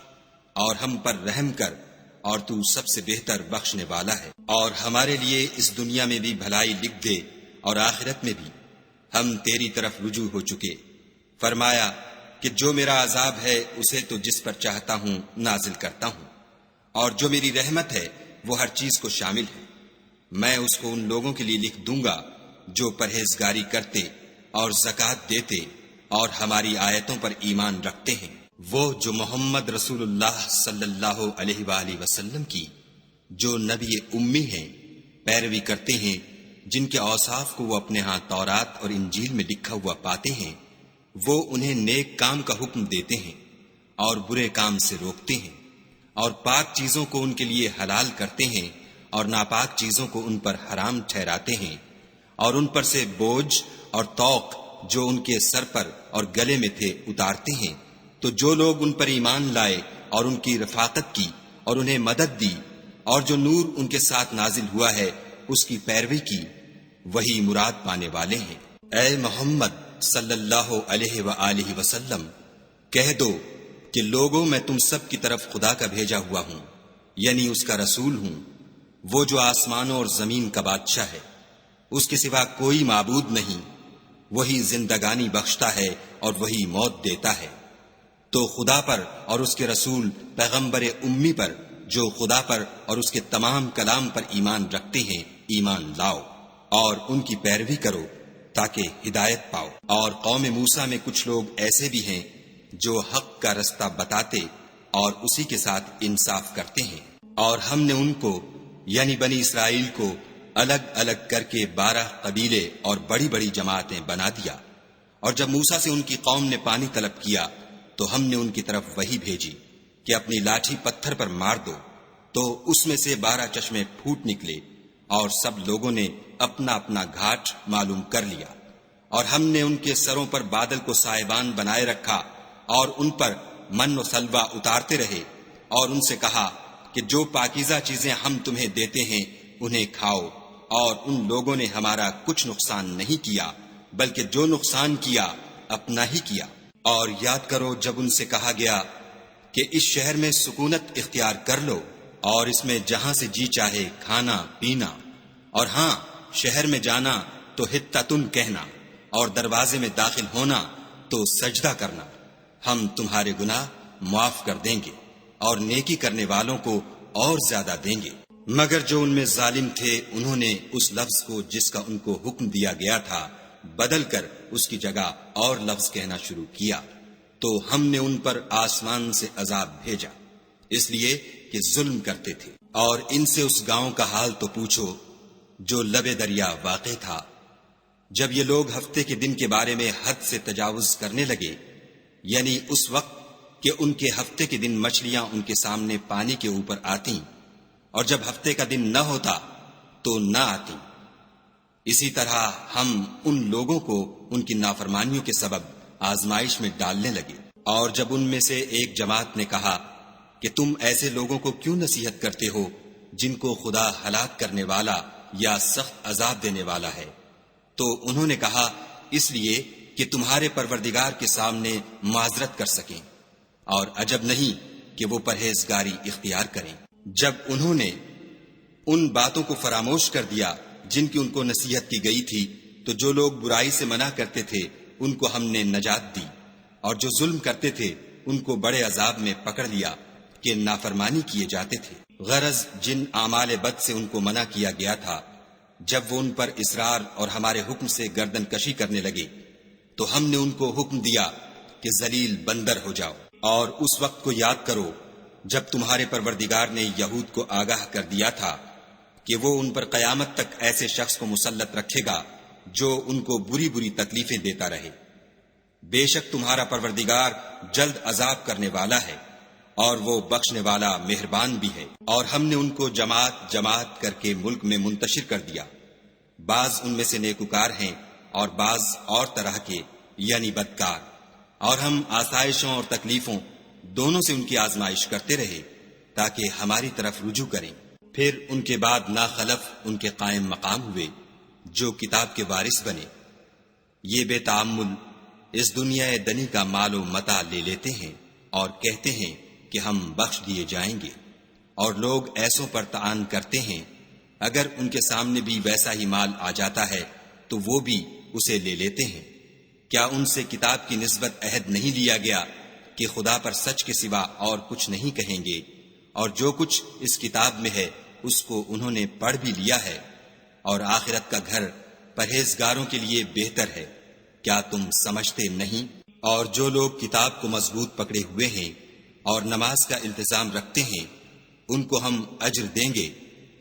اور ہم پر رحم کر، اور تو سب سے بہتر بخشنے والا ہے۔ اور ہمارے لیے اس دنیا میں بھی بھلائی لکھ دے اور آخرت میں بھی، ہم تیری طرف رجوع ہو چکے۔ فرمایا کہ جو میرا عذاب ہے اسے تو جس پر چاہتا ہوں نازل کرتا ہوں، اور جو میری رحمت ہے وہ ہر چیز کو شامل ہے۔ میں اس کو ان لوگوں کے لیے لکھ دوں گا جو پرہیزگاری کرتے اور زکوٰۃ دیتے اور ہماری آیتوں پر ایمان رکھتے ہیں، وہ جو محمد رسول اللہ صلی اللہ علیہ وآلہ وسلم کی، جو نبی امی ہیں، پیروی کرتے ہیں، جن کے اوصاف کو وہ اپنے ہاں تورات اور انجیل میں لکھا ہوا پاتے ہیں۔ وہ انہیں نیک کام کا حکم دیتے ہیں اور برے کام سے روکتے ہیں، اور پاک چیزوں کو ان کے لیے حلال کرتے ہیں اور ناپاک چیزوں کو ان پر حرام ٹھہراتے ہیں، اور ان پر سے بوجھ اور طوق جو ان کے سر پر اور گلے میں تھے اتارتے ہیں۔ تو جو لوگ ان پر ایمان لائے اور ان کی رفاقت کی اور انہیں مدد دی، اور جو نور ان کے ساتھ نازل ہوا ہے اس کی پیروی کی، وہی مراد پانے والے ہیں۔ اے محمد صلی اللہ علیہ وآلہ وسلم، کہہ دو کہ لوگوں، میں تم سب کی طرف خدا کا بھیجا ہوا ہوں، یعنی اس کا رسول ہوں، وہ جو آسمانوں اور زمین کا بادشاہ ہے، اس کے سوا کوئی معبود نہیں، وہی زندگانی بخشتا ہے اور وہی موت دیتا ہے۔ تو خدا پر اور اس کے رسول پیغمبر امی پر جو خدا پر اور اس کے تمام کلام پر ایمان رکھتے ہیں ایمان لاؤ، اور ان کی پیروی کرو تاکہ ہدایت پاؤ۔ اور قوم موسیٰ میں کچھ لوگ ایسے بھی ہیں جو حق کا رستہ بتاتے اور اسی کے ساتھ انصاف کرتے ہیں، اور ہم نے ان کو یعنی بنی اسرائیل کو الگ الگ کر کے 12 قبیلے اور بڑی بڑی جماعتیں بنا دیا۔ اور جب موسیٰ سے ان کی قوم نے پانی طلب کیا تو ہم نے ان کی طرف وحی بھیجی کہ اپنی لاٹھی پتھر پر مار دو، تو اس میں سے 12 چشمے پھوٹ نکلے، اور سب لوگوں نے اپنا اپنا گھاٹ معلوم کر لیا۔ اور ہم نے ان کے سروں پر بادل کو سائبان بنائے رکھا اور ان پر من و سلوہ اتارتے رہے، اور ان سے کہا کہ جو پاکیزہ چیزیں ہم تمہیں دیتے ہیں انہیں کھاؤ، اور ان لوگوں نے ہمارا کچھ نقصان نہیں کیا، بلکہ جو نقصان کیا اپنا ہی کیا۔ اور یاد کرو جب ان سے کہا گیا کہ اس شہر میں سکونت اختیار کر لو، اور اس میں جہاں سے جی چاہے کھانا پینا، اور ہاں شہر میں جانا تو حتتن کہنا، اور دروازے میں داخل ہونا تو سجدہ کرنا، ہم تمہارے گناہ معاف کر دیں گے اور نیکی کرنے والوں کو اور زیادہ دیں گے۔ مگر جو ان میں ظالم تھے انہوں نے اس لفظ کو جس کا ان کو حکم دیا گیا تھا بدل کر اس کی جگہ اور لفظ کہنا شروع کیا، تو ہم نے ان پر آسمان سے عذاب بھیجا، اس لیے کہ ظلم کرتے تھے۔ اور ان سے اس گاؤں کا حال تو پوچھو جو لبے دریا واقع تھا۔ جب یہ لوگ ہفتے کے دن کے بارے میں حد سے تجاوز کرنے لگے، یعنی اس وقت کہ ان کے ہفتے کے دن مچھلیاں ان کے سامنے پانی کے اوپر آتیں، اور جب ہفتے کا دن نہ ہوتا تو نہ آتی، اسی طرح ہم ان لوگوں کو ان کی نافرمانیوں کے سبب آزمائش میں ڈالنے لگے۔ اور جب ان میں سے ایک جماعت نے کہا کہ تم ایسے لوگوں کو کیوں نصیحت کرتے ہو جن کو خدا ہلاک کرنے والا یا سخت عذاب دینے والا ہے، تو انہوں نے کہا اس لیے کہ تمہارے پروردگار کے سامنے معذرت کر سکیں، اور عجب نہیں کہ وہ پرہیزگاری اختیار کریں۔ جب انہوں نے ان باتوں کو فراموش کر دیا جن کی ان کو نصیحت کی گئی تھی، تو جو لوگ برائی سے منع کرتے تھے ان کو ہم نے نجات دی، اور جو ظلم کرتے تھے ان کو بڑے عذاب میں پکڑ لیا کہ نافرمانی کیے جاتے تھے۔ غرض جن اعمال بد سے ان کو منع کیا گیا تھا، جب وہ ان پر اصرار اور ہمارے حکم سے گردن کشی کرنے لگے تو ہم نے ان کو حکم دیا کہ ذلیل بندر ہو جاؤ۔ اور اس وقت کو یاد کرو جب تمہارے پروردگار نے یہود کو آگاہ کر دیا تھا کہ وہ ان پر قیامت تک ایسے شخص کو مسلط رکھے گا جو ان کو بری بری تکلیفیں دیتا رہے۔ بے شک تمہارا پروردگار جلد عذاب کرنے والا ہے اور وہ بخشنے والا مہربان بھی ہے۔ اور ہم نے ان کو جماعت جماعت کر کے ملک میں منتشر کر دیا، بعض ان میں سے نیکوکار ہیں اور بعض اور طرح کے یعنی بدکار، اور ہم آسائشوں اور تکلیفوں دونوں سے ان کی آزمائش کرتے رہے تاکہ ہماری طرف رجوع کریں۔ پھر ان کے بعد ناخلف ان کے قائم مقام ہوئے جو کتاب کے وارث بنے، یہ بے تعمل اس دنیا دنی کا مال و متاع لے لیتے ہیں اور کہتے ہیں کہ ہم بخش دیے جائیں گے، اور لوگ ایسوں پر طعن کرتے ہیں، اگر ان کے سامنے بھی ویسا ہی مال آ جاتا ہے تو وہ بھی اسے لے لیتے ہیں۔ کیا ان سے کتاب کی نسبت عہد نہیں لیا گیا کہ خدا پر سچ کے سوا اور کچھ نہیں کہیں گے، اور جو کچھ اس کتاب میں ہے اس کو انہوں نے پڑھ بھی لیا ہے، اور آخرت کا گھر پرہیزگاروں کے لیے بہتر ہے، کیا تم سمجھتے نہیں؟ اور جو لوگ کتاب کو مضبوط پکڑے ہوئے ہیں اور نماز کا التزام رکھتے ہیں، ان کو ہم اجر دیں گے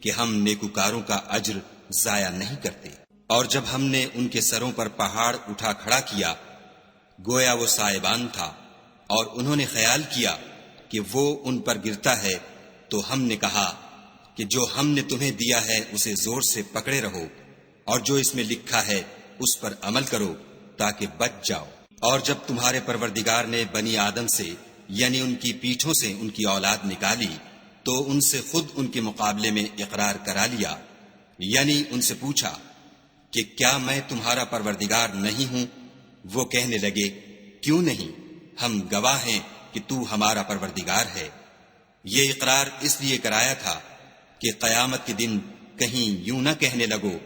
کہ ہم نیکوکاروں کا اجر ضائع نہیں کرتے۔ اور جب ہم نے ان کے سروں پر پہاڑ اٹھا کھڑا کیا، گویا وہ سائبان تھا، اور انہوں نے خیال کیا کہ وہ ان پر گرتا ہے، تو ہم نے کہا کہ جو ہم نے تمہیں دیا ہے اسے زور سے پکڑے رہو، اور جو اس میں لکھا ہے اس پر عمل کرو تاکہ بچ جاؤ۔ اور جب تمہارے پروردگار نے بنی آدم سے یعنی ان کی پیٹھوں سے ان کی اولاد نکالی تو ان سے خود ان کے مقابلے میں اقرار کرا لیا، یعنی ان سے پوچھا کہ کیا میں تمہارا پروردگار نہیں ہوں؟ وہ کہنے لگے کیوں نہیں، ہم گواہ ہیں کہ تو ہمارا پروردگار ہے۔ یہ اقرار اس لیے کرایا تھا کہ قیامت کے دن کہیں یوں نہ کہنے لگو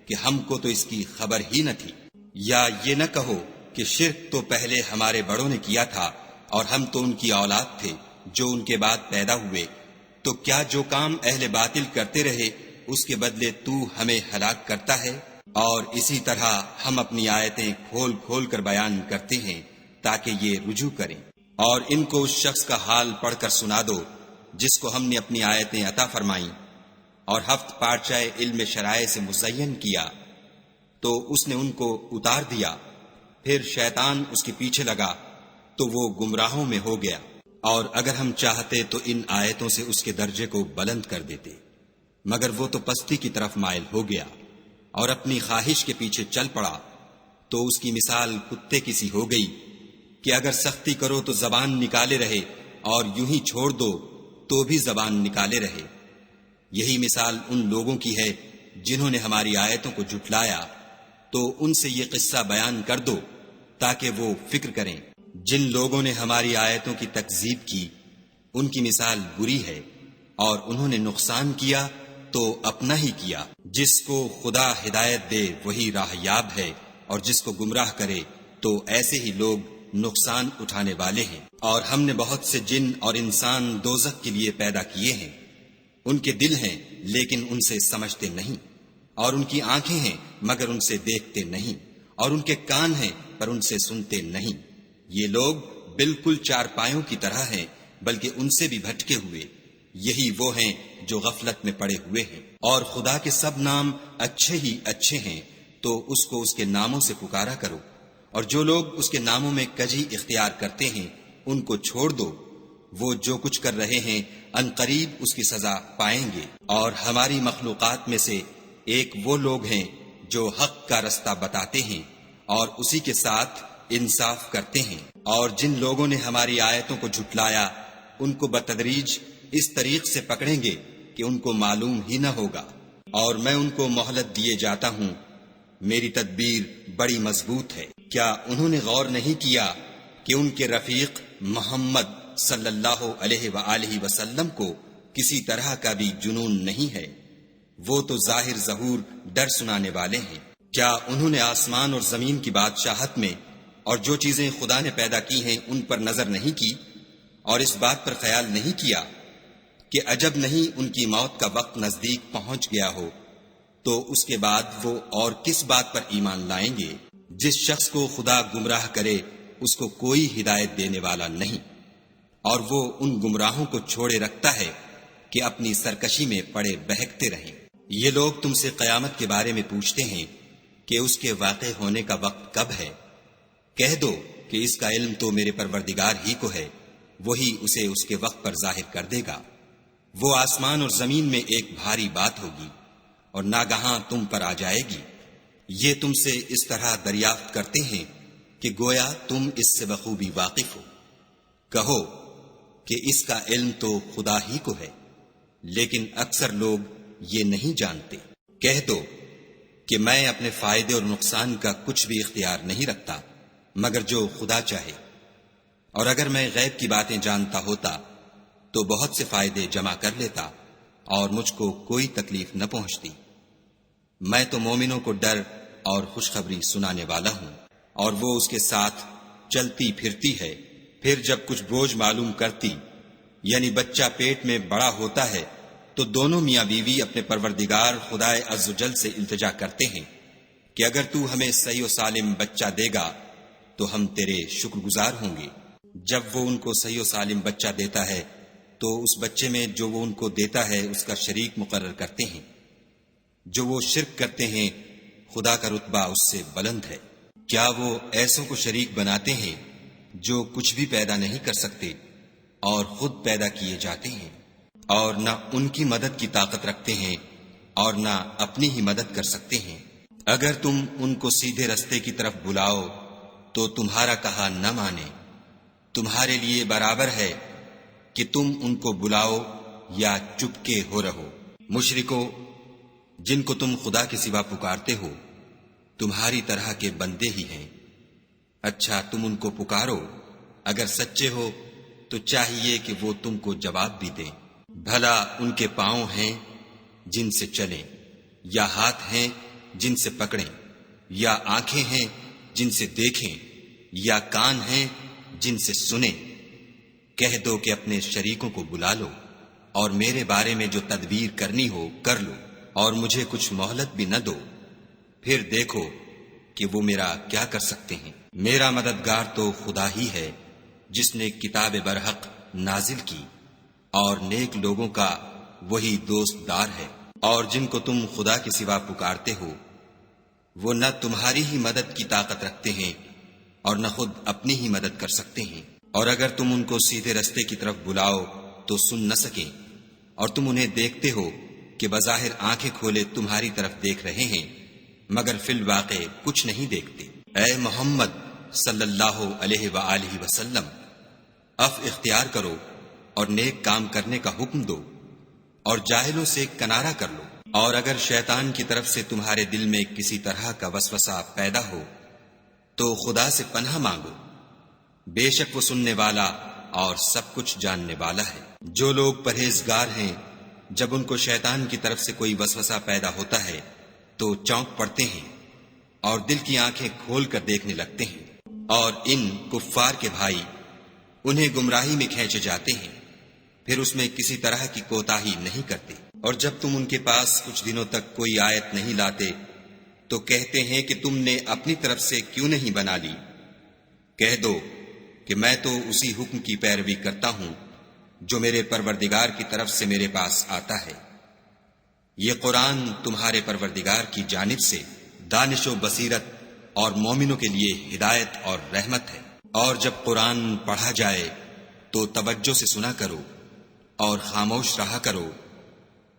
کہ ہم کو تو اس کی خبر ہی نہ تھی، یا یہ نہ کہو کہ شرک تو پہلے ہمارے بڑوں نے کیا تھا اور ہم تو ان کی اولاد تھے جو ان کے بعد پیدا ہوئے، تو کیا جو کام اہل باطل کرتے رہے اس کے بدلے تو ہمیں ہلاک کرتا ہے؟ اور اسی طرح ہم اپنی آیتیں کھول کھول کر بیان کرتے ہیں تاکہ یہ رجوع کریں۔ اور ان کو اس شخص کا حال پڑھ کر سنا دو جس کو ہم نے اپنی آیتیں عطا فرمائیں اور ہفت پارچہ علم شرائع سے مزین کیا، تو اس نے ان کو اتار دیا، پھر شیطان اس کے پیچھے لگا تو وہ گمراہوں میں ہو گیا۔ اور اگر ہم چاہتے تو ان آیتوں سے اس کے درجے کو بلند کر دیتے، مگر وہ تو پستی کی طرف مائل ہو گیا اور اپنی خواہش کے پیچھے چل پڑا، تو اس کی مثال کتے کی سی ہو گئی کہ اگر سختی کرو تو زبان نکالے رہے اور یوں ہی چھوڑ دو تو بھی زبان نکالے رہے۔ یہی مثال ان لوگوں کی ہے جنہوں نے ہماری آیتوں کو جھٹلایا، تو ان سے یہ قصہ بیان کر دو تاکہ وہ فکر کریں۔ جن لوگوں نے ہماری آیتوں کی تکذیب کی ان کی مثال بری ہے، اور انہوں نے نقصان کیا تو اپنا ہی کیا۔ جس کو خدا ہدایت دے وہی راہ یاب ہے، اور جس کو گمراہ کرے تو ایسے ہی لوگ نقصان اٹھانے والے ہیں۔ اور ہم نے بہت سے جن اور انسان دوزخ کے لیے پیدا کیے ہیں، ان کے دل ہیں لیکن ان سے سمجھتے نہیں، اور ان کی آنکھیں ہیں مگر ان سے دیکھتے نہیں، اور ان کے کان ہیں پر ان سے سنتے نہیں۔ یہ لوگ بالکل چار پایوں کی طرح ہیں بلکہ ان سے بھی بھٹکے ہوئے، یہی وہ ہیں جو غفلت میں پڑے ہوئے ہیں۔ اور خدا کے سب نام اچھے ہی اچھے ہیں، تو اس کو اس کے ناموں سے پکارا کرو، اور جو لوگ اس کے ناموں میں کجی اختیار کرتے ہیں ان کو چھوڑ دو، وہ جو کچھ کر رہے ہیں ان قریب اس کی سزا پائیں گے۔ اور ہماری مخلوقات میں سے ایک وہ لوگ ہیں جو حق کا رستہ بتاتے ہیں اور اسی کے ساتھ انصاف کرتے ہیں۔ اور جن لوگوں نے ہماری آیتوں کو جھٹلایا ان کو بتدریج اس طریق سے پکڑیں گے کہ ان کو معلوم ہی نہ ہوگا، اور میں ان کو مہلت دیے جاتا ہوں، میری تدبیر بڑی مضبوط ہے۔ کیا انہوں نے غور نہیں کیا کہ ان کے رفیق محمد صلی اللہ علیہ وآلہ وسلم کو کسی طرح کا بھی جنون نہیں ہے؟ وہ تو ظاہر ظہور ڈر سنانے والے ہیں۔ کیا انہوں نے آسمان اور زمین کی بادشاہت میں اور جو چیزیں خدا نے پیدا کی ہیں ان پر نظر نہیں کی، اور اس بات پر خیال نہیں کیا کہ عجب نہیں ان کی موت کا وقت نزدیک پہنچ گیا ہو، تو اس کے بعد وہ اور کس بات پر ایمان لائیں گے؟ جس شخص کو خدا گمراہ کرے اس کو کوئی ہدایت دینے والا نہیں، اور وہ ان گمراہوں کو چھوڑے رکھتا ہے کہ اپنی سرکشی میں پڑے بہکتے رہیں۔ یہ لوگ تم سے قیامت کے بارے میں پوچھتے ہیں کہ اس کے واقع ہونے کا وقت کب ہے؟ کہہ دو کہ اس کا علم تو میرے پروردگار ہی کو ہے، وہی اسے اس کے وقت پر ظاہر کر دے گا۔ وہ آسمان اور زمین میں ایک بھاری بات ہوگی اور ناگہاں تم پر آ جائے گی۔ یہ تم سے اس طرح دریافت کرتے ہیں کہ گویا تم اس سے بخوبی واقف ہو۔ کہو کہ اس کا علم تو خدا ہی کو ہے، لیکن اکثر لوگ یہ نہیں جانتے۔ کہہ دو کہ میں اپنے فائدے اور نقصان کا کچھ بھی اختیار نہیں رکھتا مگر جو خدا چاہے، اور اگر میں غیب کی باتیں جانتا ہوتا تو بہت سے فائدے جمع کر لیتا اور مجھ کو کوئی تکلیف نہ پہنچتی۔ میں تو مومنوں کو ڈر اور خوشخبری سنانے والا ہوں، اور وہ اس کے ساتھ چلتی پھرتی ہے۔ پھر جب کچھ بوجھ معلوم کرتی یعنی بچہ پیٹ میں بڑا ہوتا ہے تو دونوں میاں بیوی اپنے پروردگار خدائے عز و جل سے التجا کرتے ہیں کہ اگر تو ہمیں صحیح و سالم بچہ دے گا تو ہم تیرے شکر گزار ہوں گے۔ جب وہ ان کو صحیح و سالم بچہ دیتا ہے تو اس بچے میں جو وہ ان کو دیتا ہے اس کا شریک مقرر کرتے ہیں۔ جو وہ شرک کرتے ہیں خدا کا رتبہ اس سے بلند ہے۔ کیا وہ ایسوں کو شریک بناتے ہیں جو کچھ بھی پیدا نہیں کر سکتے اور خود پیدا کیے جاتے ہیں، اور نہ ان کی مدد کی طاقت رکھتے ہیں اور نہ اپنی ہی مدد کر سکتے ہیں۔ اگر تم ان کو سیدھے رستے کی طرف بلاؤ تو تمہارا کہا نہ مانے۔ تمہارے لیے برابر ہے کہ تم ان کو بلاؤ یا چپکے ہو رہو۔ مشرکو، جن کو تم خدا کے سوا پکارتے ہو تمہاری طرح کے بندے ہی ہیں۔ اچھا تم ان کو پکارو، اگر سچے ہو تو چاہیے کہ وہ تم کو جواب بھی دیں۔ بھلا ان کے پاؤں ہیں جن سے چلیں، یا ہاتھ ہیں جن سے پکڑیں، یا آنکھیں ہیں جن سے دیکھیں، یا کان ہیں جن سے سنیں۔ کہہ دو کہ اپنے شریکوں کو بلا لو اور میرے بارے میں جو تدبیر کرنی ہو کر لو، اور مجھے کچھ مہلت بھی نہ دو، پھر دیکھو کہ وہ میرا کیا کر سکتے ہیں۔ میرا مددگار تو خدا ہی ہے جس نے کتاب برحق نازل کی، اور نیک لوگوں کا وہی دوست دار ہے۔ اور جن کو تم خدا کے سوا پکارتے ہو وہ نہ تمہاری ہی مدد کی طاقت رکھتے ہیں اور نہ خود اپنی ہی مدد کر سکتے ہیں۔ اور اگر تم ان کو سیدھے رستے کی طرف بلاؤ تو سن نہ سکیں، اور تم انہیں دیکھتے ہو کہ بظاہر آنکھیں کھولے تمہاری طرف دیکھ رہے ہیں مگر فی الواقع کچھ نہیں دیکھتے۔ اے محمد صلی اللہ علیہ وآلہ وسلم، عفو اختیار کرو اور نیک کام کرنے کا حکم دو، اور جاہلوں سے کنارہ کر لو۔ اور اگر شیطان کی طرف سے تمہارے دل میں کسی طرح کا وسوسہ پیدا ہو تو خدا سے پناہ مانگو، بے شک وہ سننے والا اور سب کچھ جاننے والا ہے۔ جو لوگ پرہیزگار ہیں جب ان کو شیطان کی طرف سے کوئی وسوسہ پیدا ہوتا ہے تو چونک پڑتے ہیں اور دل کی آنکھیں کھول کر دیکھنے لگتے ہیں، اور ان کفار کے بھائی انہیں گمراہی میں کھینچے جاتے ہیں، پھر اس میں کسی طرح کی کوتاہی نہیں کرتے۔ اور جب تم ان کے پاس کچھ دنوں تک کوئی آیت نہیں لاتے تو کہتے ہیں کہ تم نے اپنی طرف سے کیوں نہیں بنا لی۔ کہہ دو کہ میں تو اسی حکم کی پیروی کرتا ہوں جو میرے پروردگار کی طرف سے میرے پاس آتا ہے۔ یہ قرآن تمہارے پروردگار کی جانب سے دانش و بصیرت اور مومنوں کے لیے ہدایت اور رحمت ہے۔ اور جب قرآن پڑھا جائے تو توجہ سے سنا کرو اور خاموش رہا کرو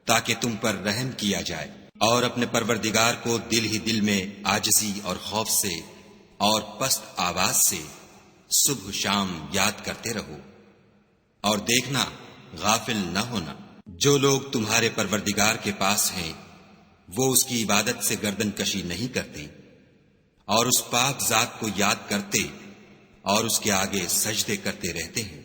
تاکہ تم پر رحم کیا جائے، اور اپنے پروردگار کو دل ہی دل میں عاجزی اور خوف سے اور پست آواز سے صبح شام یاد کرتے رہو، اور دیکھنا غافل نہ ہونا۔ جو لوگ تمہارے پروردگار کے پاس ہیں وہ اس کی عبادت سے گردن کشی نہیں کرتے اور اس پاک ذات کو یاد کرتے اور اس کے آگے سجدے کرتے رہتے ہیں۔